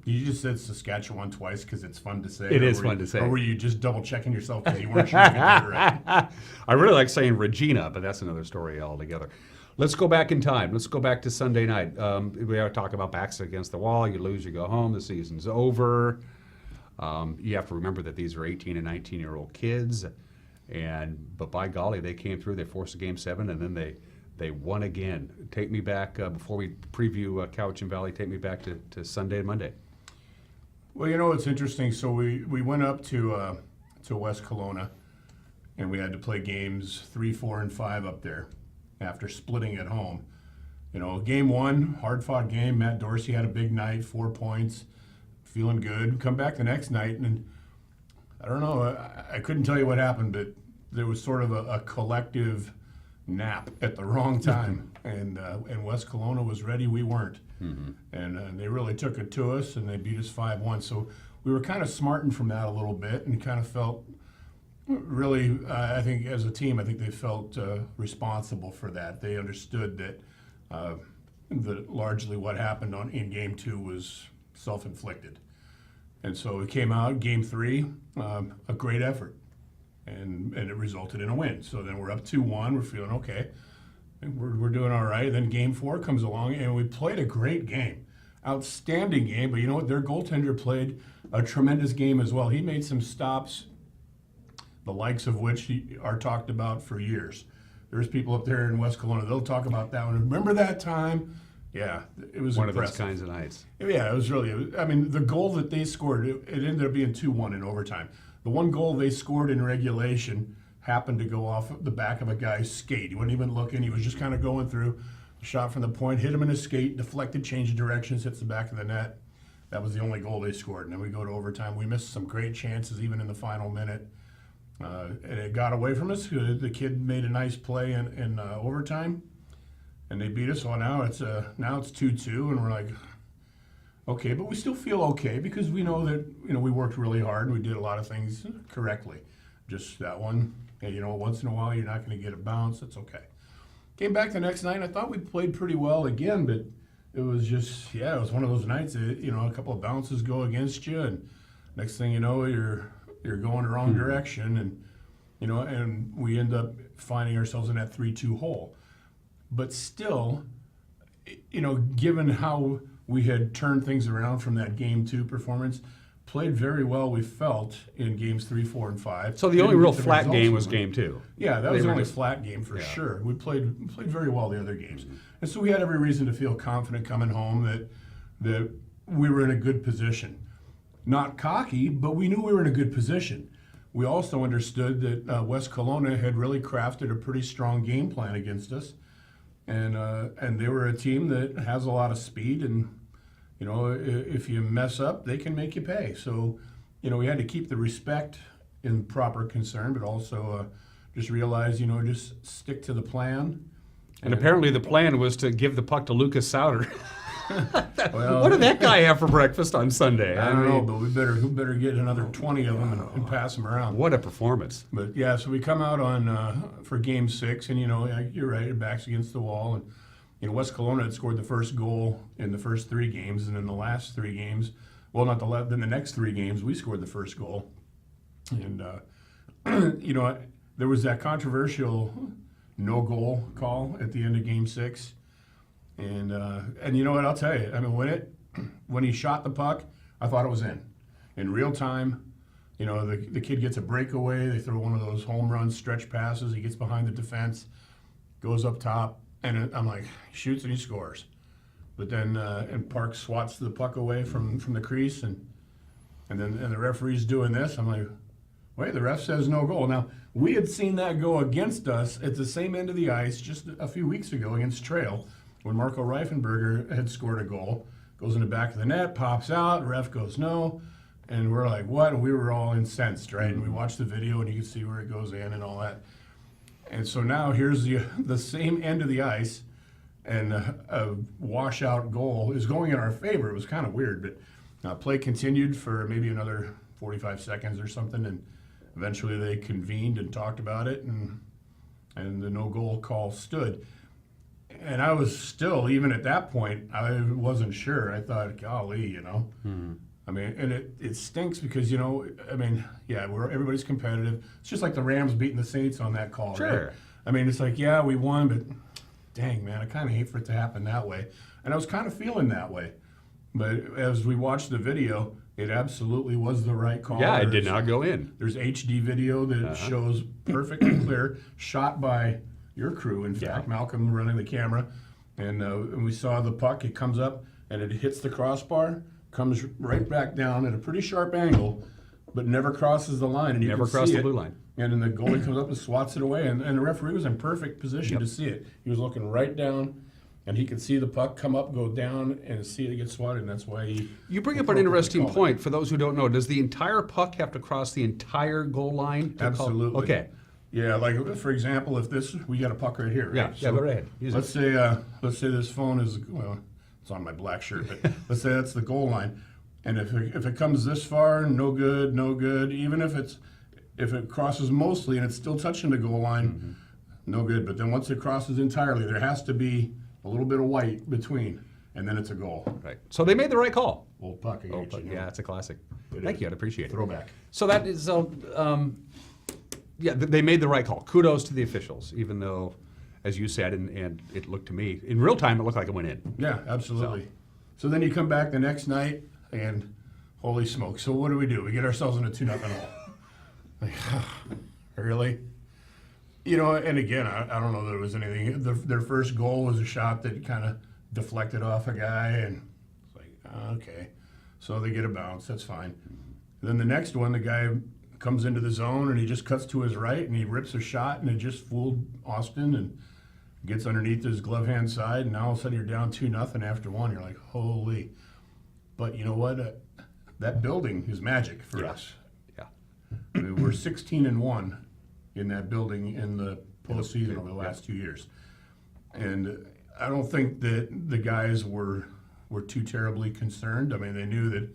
You just said Saskatchewan twice because it's fun to say. It is fun to say. Or were you just double checking yourself because you weren't sure you could get it right? I really like saying Regina, but that's another story altogether. Let's go back in time. Let's go back to Sunday night. We are talking about backs against the wall. You lose, you go home. The season's over. You have to remember that these are 18 and 19-year-old kids, but by golly, they came through. They forced a Game 7, and then they won again. Take me back, before we preview Cowichan Valley, take me back to Sunday and Monday. Well, you know, it's interesting. So we went up to West Kelowna, and we had to play games 3, 4, and 5 up there after splitting at home. You know, Game 1, hard-fought game. Matt Dorsey had a big night, 4 points, feeling good. Come back the next night, and I don't know, I couldn't tell you what happened, but there was sort of a collective nap at the wrong time, and West Kelowna was ready. We weren't, and they really took it to us, and they beat us 5-1. So we were kind of smartened from that a little bit, and kind of felt really. I think as a team, I think they felt responsible for that. They understood that largely what happened in Game 2 was self-inflicted, and so it came out Game 3, a great effort. And it resulted in a win. So then we're up 2-1. We're feeling okay. We're doing all right. Then Game 4 comes along, and we played a great game. Outstanding game. But you know what? Their goaltender played a tremendous game as well. He made some stops, the likes of which are talked about for years. There's people up there in West Kelowna, they'll talk about that one. Remember that time? Yeah, it was one impressive. Of those kinds of nights. Yeah, it was really. I mean, the goal that they scored, it ended up being 2-1 in overtime. The one goal they scored in regulation happened to go off the back of a guy's skate. He wasn't even looking. He was just kind of going through. A shot from the point, hit him in his skate, deflected, change of directions, hits the back of the net. That was the only goal they scored. And then we go to overtime. We missed some great chances even in the final minute. And it got away from us. The kid made a nice play in overtime, and they beat us. So now it's 2-2, and we're like, okay, but we still feel okay because we know that we worked really hard and we did a lot of things correctly. Just that one, once in a while you're not going to get a bounce. That's okay. Came back the next night. I thought we played pretty well again, but it was just it was one of those nights that a couple of bounces go against you, and next thing you know you're going the wrong direction, and we end up finding ourselves in that 3-2 hole. But still, given how we had turned things around from that Game 2 performance, played very well, we felt, in Games 3, 4, and 5. So the only real flat game was Game 2. Yeah, that was the only flat game for sure. We played very well the other games. And so we had every reason to feel confident coming home that we were in a good position. Not cocky, but we knew we were in a good position. We also understood that West Kelowna had really crafted a pretty strong game plan against us. And they were a team that has a lot of speed, and if you mess up, they can make you pay. So, we had to keep the respect in proper concern, but also just realize, just stick to the plan. And apparently the plan was to give the puck to Lucas Sauter. What did that guy have for breakfast on Sunday? I don't know, but we better get another 20 of them and pass them around. What a performance! But yeah, so we come out on for Game 6, and you're right, your back's against the wall, and West Kelowna had scored the first goal in the first 3 games, and in the last 3 games, well, not then the next 3 games, we scored the first goal, and there was that controversial no goal call at the end of Game 6. And you know what, I'll tell you, I mean, when he shot the puck, I thought it was in real time. The kid gets a breakaway, they throw one of those home run stretch passes, he gets behind the defense, goes up top, and I'm like, he shoots and he scores. But then and Parks swats the puck away from the crease, and the referee's doing this. I'm like, wait, the ref says no goal. Now, we had seen that go against us at the same end of the ice just a few weeks ago against Trail, when Marco Reifenberger had scored a goal, goes in the back of the net, pops out, ref goes no, and we're like, what? And we were all incensed, right? And we watched the video, and you can see where it goes in and all that. And so now here's the same end of the ice, and a washout goal is going in our favor. It was kind of weird, but play continued for maybe another 45 seconds or something, and eventually they convened and talked about it, and the no-goal call stood. And I was still, even at that point, I wasn't sure. I thought, golly, I mean, and it stinks because, everybody's competitive. It's just like the Rams beating the Saints on that call, Sure. right? I mean, it's like, yeah, we won, but dang, man, I kind of hate for it to happen that way. And I was kind of feeling that way. But as we watched the video, it absolutely was the right call. Yeah, it did not go in. There's HD video that shows perfectly clear, shot by your crew, in fact, Malcolm running the camera, and we saw the puck. It comes up and it hits the crossbar, comes right back down at a pretty sharp angle, but never crosses the line. And you Never can crossed see the it. blue line. And then the goalie comes up and swats it away, and the referee was in perfect position to see it. He was looking right down, and he could see the puck come up, go down, and see it get swatted, and that's why You bring up an interesting point. For those who don't know, does the entire puck have to cross the entire goal line? Absolutely. Okay. Yeah, like for example, if we got a puck right here. Right? Yeah, go ahead. Let's say this phone is, well, it's on my black shirt, but let's say that's the goal line, and if it comes this far, no good, no good. Even if it crosses mostly and it's still touching the goal line, no good. But then once it crosses entirely, there has to be a little bit of white between, and then it's a goal. Right. So they made the right call. Old puck. Yeah, it's a classic. Thank you. I'd appreciate it. Throwback. So that is, they made the right call. Kudos to the officials, even though, as you said, and it looked to me, in real time, it looked like it went in. Yeah, absolutely. So then you come back the next night, and holy smoke. So what do? We get ourselves in a 2-0 hole. Like, really? And again, I don't know that it was anything. Their first goal was a shot that kind of deflected off a guy, and it's like, okay. So they get a bounce, that's fine. And then the next one, the guy comes into the zone, and he just cuts to his right, and he rips a shot, and it just fooled Austin, and gets underneath his glove hand side, and now all of a sudden you're down 2-0 after one. You're like, holy. But you know what? That building is magic for us. Yeah. I mean, we're 16-1 in that building in the postseason over the last 2 years. And I don't think that the guys were too terribly concerned. I mean, they knew that,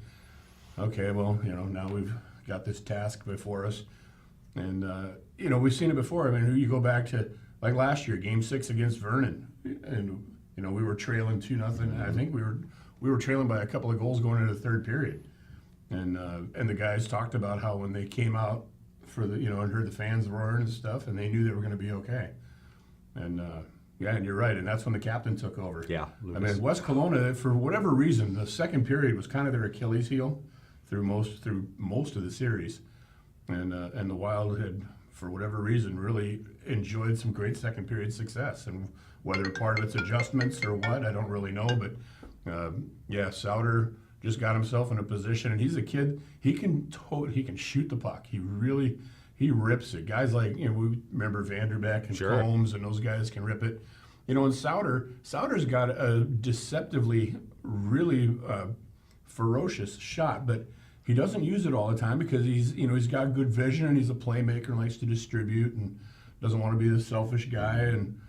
okay, well, now we've got this task before us. And, we've seen it before. I mean, you go back to, like last year, Game 6 against Vernon. And, we were trailing 2-0. I think we were trailing by a couple of goals going into the third period. And the guys talked about how when they came out for the, and heard the fans roaring and stuff, and they knew they were going to be okay. And and you're right, and that's when the captain took over. Yeah, I mean, West Kelowna, for whatever reason, the second period was kind of their Achilles heel through most of the series, and the Wild had, for whatever reason, really enjoyed some great second period success. And whether part of it's adjustments or what, I don't really know, but Souter just got himself in a position, and he's a kid. He can shoot the puck. He rips it. Guys like we remember Vanderbeck and Combs, and those guys can rip it. And Souter's got a deceptively really ferocious shot, but he doesn't use it all the time because he's got good vision, and he's a playmaker and likes to distribute and doesn't want to be the selfish guy. And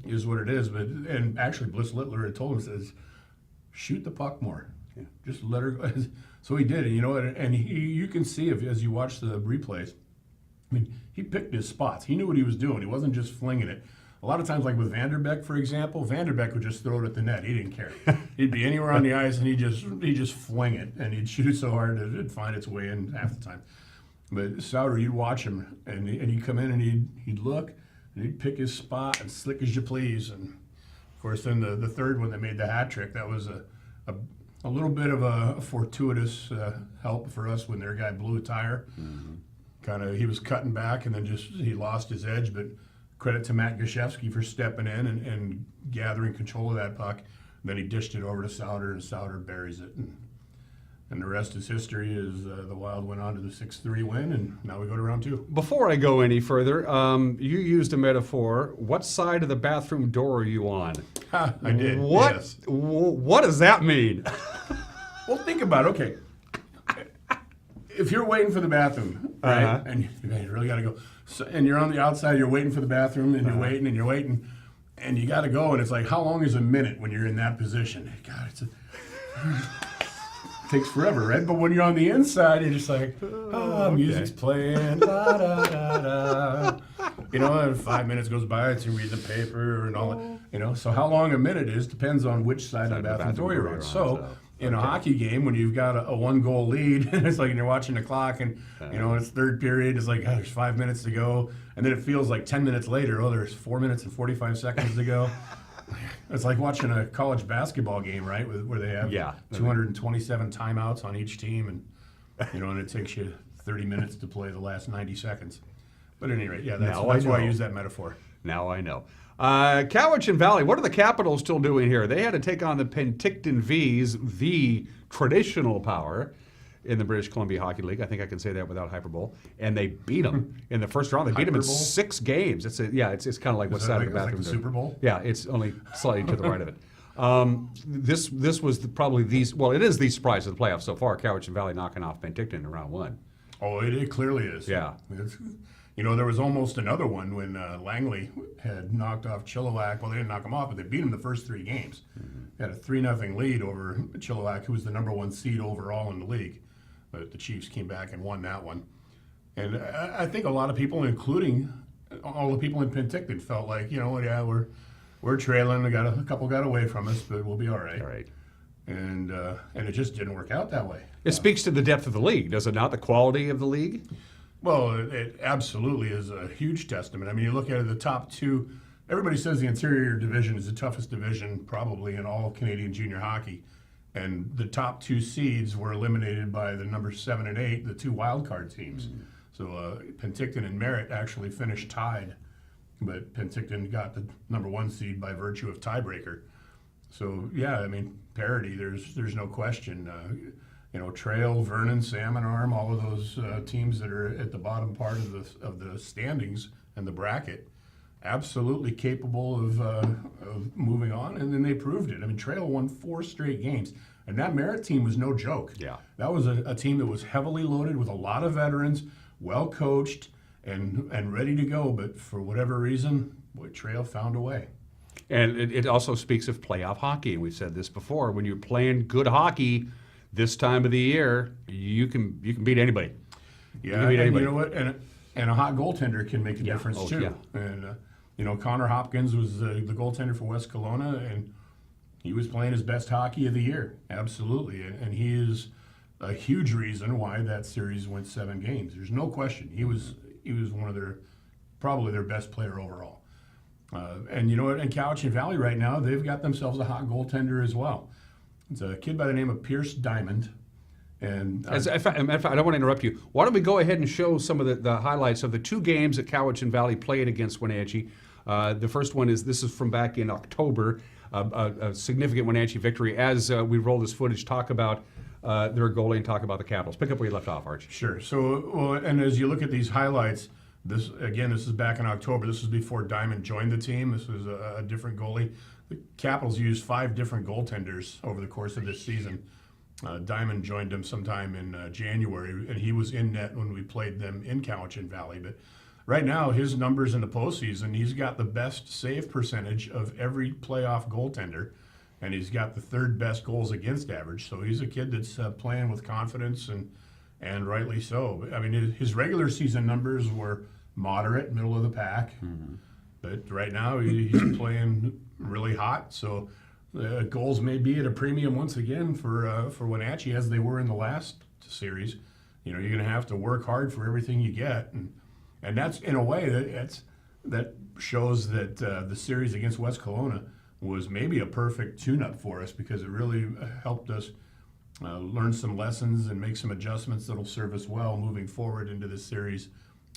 is what it is. But and actually, Bliss Littler had told him, says, shoot the puck more. Yeah. Just let her go. So he did, and you know what? And you can see as you watch the replays. I mean, he picked his spots. He knew what he was doing. He wasn't just flinging it. A lot of times, like with Vanderbeck, for example, Vanderbeck would just throw it at the net. He didn't care. He'd be anywhere on the ice, and he'd just fling it, and he'd shoot it so hard that it'd find its way in half the time. But Souter, you'd watch him, and he'd come in, and he'd look, and he'd pick his spot and slick as you please. And of course, then the third one that made the hat trick, that was a little bit of a fortuitous help for us when their guy blew a tire. Mm-hmm. Kind of, he was cutting back, and then he lost his edge. But credit to Matt Gashevsky for stepping in and gathering control of that puck. And then he dished it over to Souter, and Souter buries it. And the rest is history. Is the Wild went on to the 6-3 win, and now we go to round 2. Before I go any further, you used a metaphor. What side of the bathroom door are you on? I did. What? Yes. What does that mean? Well, think about it. Okay. If you're waiting for the bathroom, right, and you really got to go, and you're on the outside, you're waiting for the bathroom, and you're waiting, and you got to go, and it's like, how long is a minute when you're in that position? God, it takes forever, right? But when you're on the inside, you're just like, music's playing, da da da da. You know, and 5 minutes goes by, it's you read the paper and all that. You know, so how long a minute is depends on which side of the bathroom door you're on. So in a hockey game, when you've got a 1-goal lead, and it's like you're watching the clock, and you know it's third period, it's like there's 5 minutes to go, and then it feels like 10 minutes later, there's 4 minutes and 45 seconds to go. It's like watching a college basketball game, right, where they have 227 timeouts on each team, and you know, and it takes you 30 minutes to play the last 90 seconds. But at any rate, that's why I use that metaphor. Now I know. Cowichan Valley, what are the Capitals still doing here? They had to take on the Penticton Vees, the traditional power in the British Columbia Hockey League. I think I can say that without hyperbole. And they beat them in the first round. They beat them in 6 games. It's kind of like what side of the bathroom. Like the Super Bowl? Yeah, it's only slightly to the right of it. This was probably it is the surprise of the playoffs so far. Cowichan Valley knocking off Penticton in round 1. Oh, it clearly is. Yeah. You know, there was almost another one when Langley had knocked off Chilliwack. Well, they didn't knock him off, but they beat him the first 3 games. Mm-hmm. They had a 3-0 lead over Chilliwack, who was the number 1 seed overall in the league. But the Chiefs came back and won that one. And I think a lot of people, including all the people in Penticton, felt like, you know, we're trailing. A couple got away from us, but we'll be all right. All right. And it just didn't work out that way. It speaks to the depth of the league, does it not? The quality of the league? Well, it absolutely is a huge testament. I mean, you look at it, the top 2, everybody says the interior division is the toughest division probably in all Canadian junior hockey. And the top 2 seeds were eliminated by the number 7 and 8, the 2 wildcard teams. Mm-hmm. So Penticton and Merritt actually finished tied, but Penticton got the number 1 seed by virtue of tiebreaker. So, yeah, I mean, parity, there's no question. You know, Trail, Vernon, Salmon Arm, all of those teams that are at the bottom part of the standings and the bracket, absolutely capable of moving on, and then they proved it. I mean, Trail won 4 straight games, and that Merritt team was no joke. Yeah, that was a team that was heavily loaded with a lot of veterans, well coached, and ready to go. But for whatever reason, boy, Trail found a way. And it also speaks of playoff hockey, and we've said this before. When you're playing good hockey this time of the year, you can beat anybody. Yeah, and you know what? And a hot goaltender can make a difference too. Yeah. And you know, Connor Hopkins was the goaltender for West Kelowna, and he was playing his best hockey of the year. Absolutely, and he is a huge reason why that series went 7 games. There's no question. He was one of probably their best player overall. And you know what? In Cowichan Valley right now, they've got themselves a hot goaltender as well. It's a kid by the name of Pierce Diamond. And I don't want to interrupt you. Why don't we go ahead and show some of the highlights of the 2 games that Cowichan Valley played against Wenatchee. The first one is from back in October, a significant Wenatchee victory. As we roll this footage, talk about their goalie and talk about the Capitals. Pick up where you left off, Arch. Sure. So, and as you look at these highlights, this is back in October. This was before Diamond joined the team. This was a different goalie. The Capitals used 5 different goaltenders over the course of this season. Diamond joined them sometime in January, and he was in net when we played them in Cowichan Valley. But right now, his numbers in the postseason, he's got the best save percentage of every playoff goaltender, and he's got the third best goals against average. So he's a kid that's playing with confidence, and rightly so. I mean, his regular season numbers were moderate, middle of the pack, but right now he's playing really hot. So goals may be at a premium once again for Wenatchee, as they were in the last series. You're going to have to work hard for everything you get, and that's, in a way, that shows that the series against West Kelowna was maybe a perfect tune-up for us, because it really helped us learn some lessons and make some adjustments that'll serve us well moving forward into this series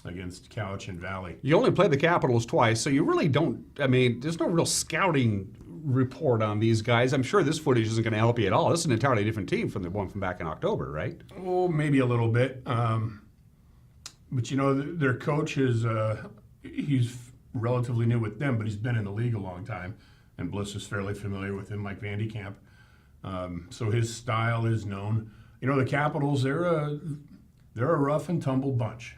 against Cowichan Valley. You only play the Capitals twice, so you really don't, I mean, there's no real scouting report on these guys. I'm sure this footage isn't going to help you at all. This is an entirely different team from the one from back in October, right? Oh, maybe a little bit. But, their coach is, he's relatively new with them, but he's been in the league a long time, and Bliss is fairly familiar with him, Mike Vandekamp. So his style is known. The Capitals, they're a rough and tumble bunch.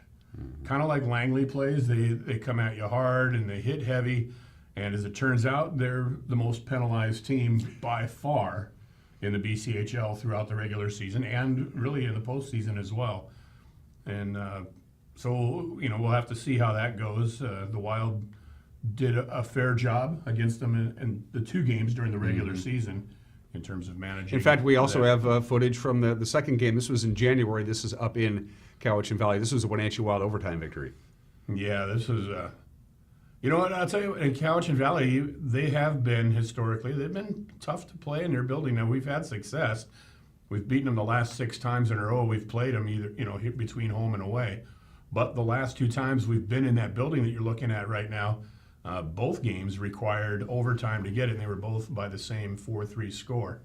Kind of like Langley plays. They come at you hard and they hit heavy. And as it turns out, they're the most penalized team by far in the BCHL throughout the regular season, and really in the postseason as well. And so, we'll have to see how that goes. The Wild did a fair job against them in the two games during the regular season in terms of managing. In fact, we also have footage from the second game. This was in January. This is up in Cowichan Valley. This was a Wenatchee Wild overtime victory. Yeah, this is you know what, I'll tell you, in Cowichan Valley, they have been, historically, they've been tough to play in their building. Now, we've had success. We've beaten them the last 6 times in a row. We've played them either, between home and away. But the last 2 times we've been in that building that you're looking at right now, both games required overtime to get it, and they were both by the same 4-3 score.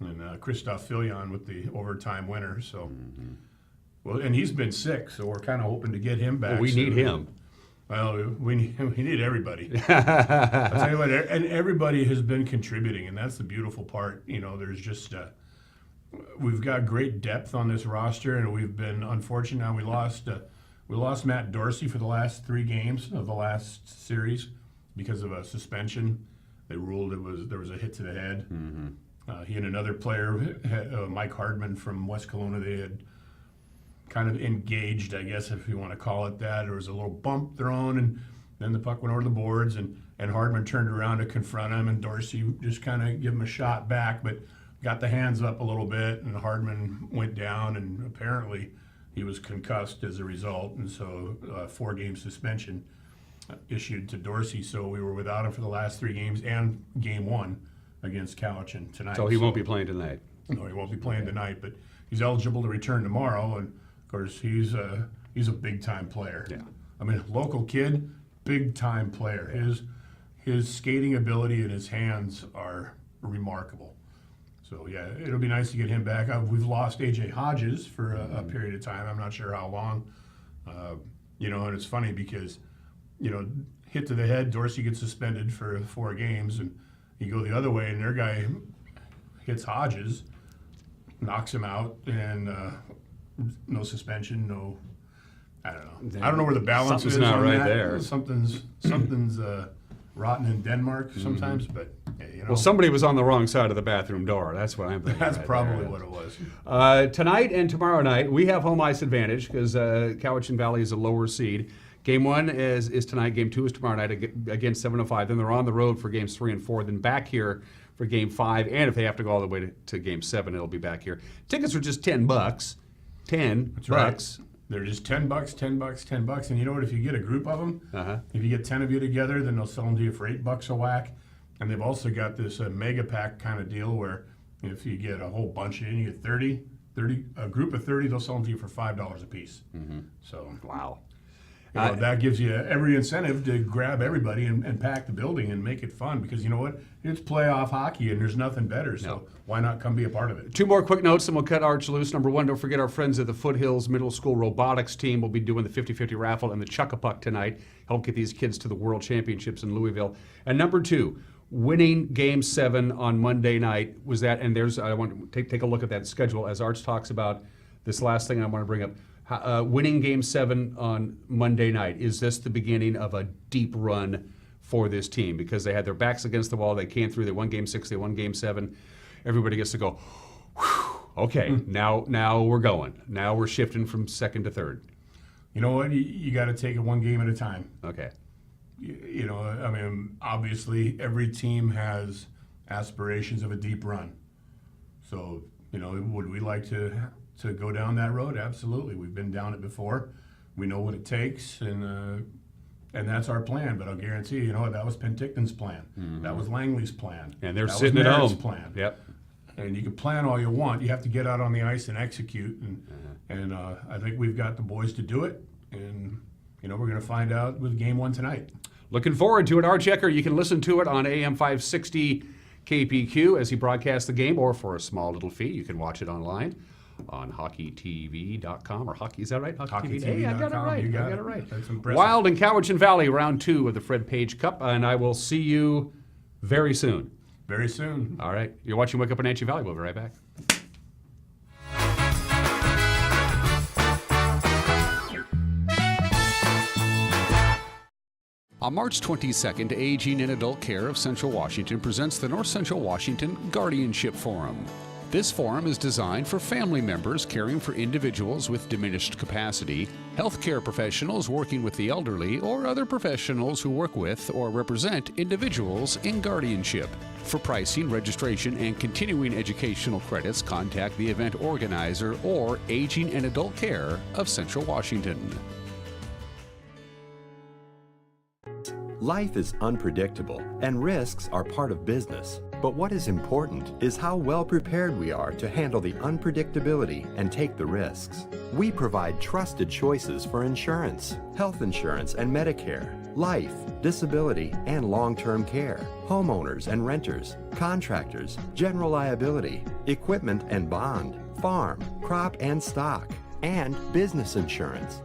And Christoph Filion with the overtime winner. So, well, and he's been sick, so we're kind of hoping to get him back. Well, we need him. Well, we need everybody. I'll tell you what, and everybody has been contributing, and that's the beautiful part. There's just we've got great depth on this roster, and we've been unfortunate. Now we lost Matt Dorsey for the last 3 games of the last series because of a suspension. They ruled there was a hit to the head. He and another player, Mike Hardman from West Kelowna, they had kind of engaged, I guess, if you want to call it that. There was a little bump thrown, and then the puck went over the boards, and Hardman turned around to confront him, and Dorsey just kind of gave him a shot back, but got the hands up a little bit, and Hardman went down, and apparently he was concussed as a result, and so 4-game suspension issued to Dorsey. So we were without him for the last 3 games and game 1 against Cowichan tonight. So he won't be playing tonight. No, he won't be playing tonight, but he's eligible to return tomorrow, and of course he's a big-time player. Yeah. I mean, local kid, big-time player. His skating ability and his hands are remarkable. So, yeah, it'll be nice to get him back. We've lost A.J. Hodges for a period of time. I'm not sure how long. And it's funny because, hit to the head, Dorsey gets suspended for 4 games, and you go the other way, and their guy hits Hodges, knocks him out, and no suspension, no, I don't know. I don't know where the balance is not on right that. there. Something's rotten in Denmark sometimes, but Well, somebody was on the wrong side of the bathroom door. That's what I'm thinking. That's right probably there. what it was. Tonight and tomorrow night, we have home ice advantage because Cowichan Valley is a lower seed. Game 1 is tonight. Game 2 is tomorrow night against 705. Then they're on the road for games 3 and 4. Then back here for game 5. And if they have to go all the way to game 7, it'll be back here. Tickets are just $10. That's right. They're just $10, $10. And you know what? If you get a group of them, if you get 10 of you together, then they'll sell them to you for $8 a whack. And they've also got this mega pack kind of deal where if you get a whole bunch in, you get 30, a group of 30, they'll sell them to you for $5 a piece. So wow. That gives you every incentive to grab everybody and pack the building and make it fun, because you know what? It's playoff hockey and there's nothing better, so why not come be a part of it? 2 more quick notes and we'll cut Arch loose. Number 1, don't forget our friends at the Foothills Middle School Robotics team will be doing the 50-50 raffle and the Chuck-a-Puck tonight. Help get these kids to the World Championships in Louisville. And number 2, winning Game 7 on Monday night was that, and I want to take a look at that schedule as Arch talks about this last thing I want to bring up. winning Game 7 on Monday night, is this the beginning of a deep run for this team? Because they had their backs against the wall, they came through, they won Game 6, they won Game 7. Everybody gets to go, whew, okay, now we're going. Now we're shifting from second to third. You know what? You got to take it one game at a time. Okay. You know, I mean, obviously every team has aspirations of a deep run. So, you know, would we like to go down that road? Absolutely. We've been down it before. We know what it takes, and that's our plan. But I'll guarantee you, that was Penticton's plan. Mm-hmm. That was Langley's plan. And they're that sitting was at Merritt's home. plan. Yep. And you can plan all you want. You have to get out on the ice and execute. And I think we've got the boys to do it. And, we're going to find out with Game 1 tonight. Looking forward to it. Arch Ecker, you can listen to it on AM 560 KPQ as he broadcasts the game, or for a small little fee, you can watch it online on hockeytv.com or hockey. Is that right? HockeyTV.com. Hey, I got it right. You got I got it right. That's impressive. Wild and Cowichan Valley, round 2 of the Fred Page Cup, and I will see you very soon. Very soon. All right. You're watching Wake Up Wenatchee Valley. We'll be right back. On March 22nd, Aging and Adult Care of Central Washington presents the North Central Washington Guardianship Forum. This forum is designed for family members caring for individuals with diminished capacity, healthcare professionals working with the elderly, or other professionals who work with or represent individuals in guardianship. For pricing, registration, and continuing educational credits, contact the event organizer or Aging and Adult Care of Central Washington. Life is unpredictable, and risks are part of business. But what is important is how well prepared we are to handle the unpredictability and take the risks. We provide trusted choices for insurance, health insurance and Medicare, life, disability, and long-term care, homeowners and renters, contractors, general liability, equipment and bond, farm, crop and stock, and business insurance.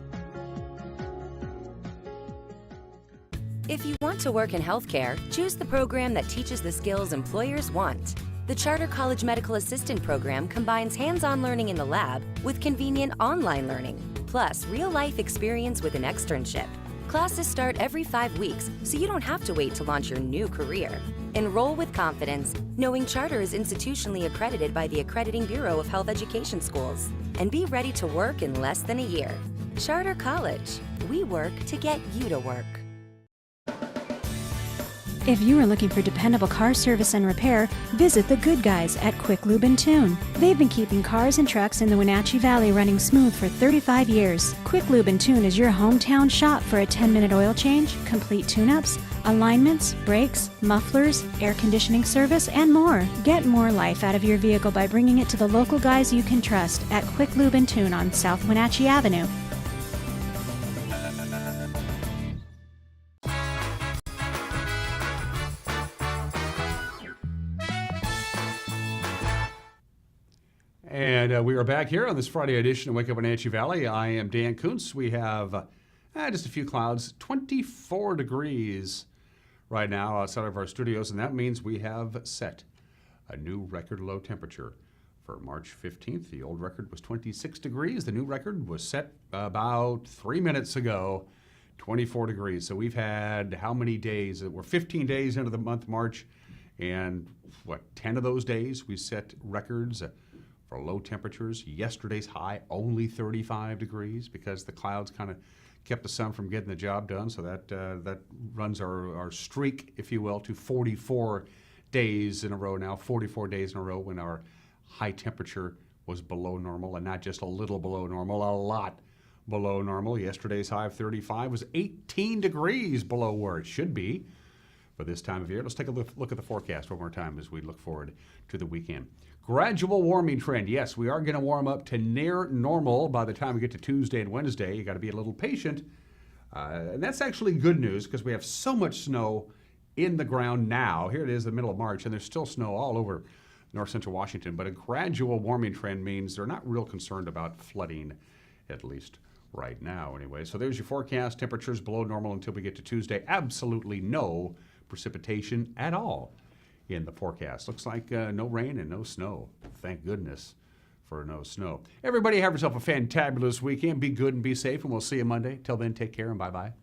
If you want to work in healthcare, choose the program that teaches the skills employers want. The Charter College Medical Assistant Program combines hands-on learning in the lab with convenient online learning, plus real-life experience with an externship. Classes start every 5 weeks, so you don't have to wait to launch your new career. Enroll with confidence, knowing Charter is institutionally accredited by the Accrediting Bureau of Health Education Schools, and be ready to work in less than a year. Charter College. We work to get you to work. If you are looking for dependable car service and repair, visit the good guys at Quick Lube and Tune. They've been keeping cars and trucks in the Wenatchee Valley running smooth for 35 years. Quick Lube and Tune is your hometown shop for a 10-minute oil change, complete tune-ups, alignments, brakes, mufflers, air conditioning service, and more. Get more life out of your vehicle by bringing it to the local guys you can trust at Quick Lube and Tune on South Wenatchee Avenue. And we are back here on this Friday edition of Wake Up Wenatchee Valley. I am Dan Kuntz. We have just a few clouds, 24 degrees right now outside of our studios, and that means we have set a new record low temperature for March 15th. The old record was 26 degrees. The new record was set about 3 minutes ago, 24 degrees. So we've had how many days? We're 15 days into the month March, and 10 of those days we set records for low temperatures. Yesterday's high, only 35 degrees because the clouds kind of kept the sun from getting the job done. So that runs our streak, if you will, to 44 days in a row now, 44 days in a row when our high temperature was below normal, and not just a little below normal, a lot below normal. Yesterday's high of 35 was 18 degrees below where it should be for this time of year. Let's take a look at the forecast one more time as we look forward to the weekend. Gradual warming trend. Yes, we are going to warm up to near normal by the time we get to Tuesday and Wednesday. You got to be a little patient. And that's actually good news because we have so much snow in the ground now. Here it is, the middle of March, and there's still snow all over north central Washington. But a gradual warming trend means they're not real concerned about flooding, at least right now anyway. So there's your forecast. Temperatures below normal until we get to Tuesday. Absolutely no precipitation at all in the forecast. Looks like no rain and no snow. Thank goodness for no snow. Everybody have yourself a fantabulous weekend. Be good and be safe, and we'll see you Monday. Till then, take care and bye-bye.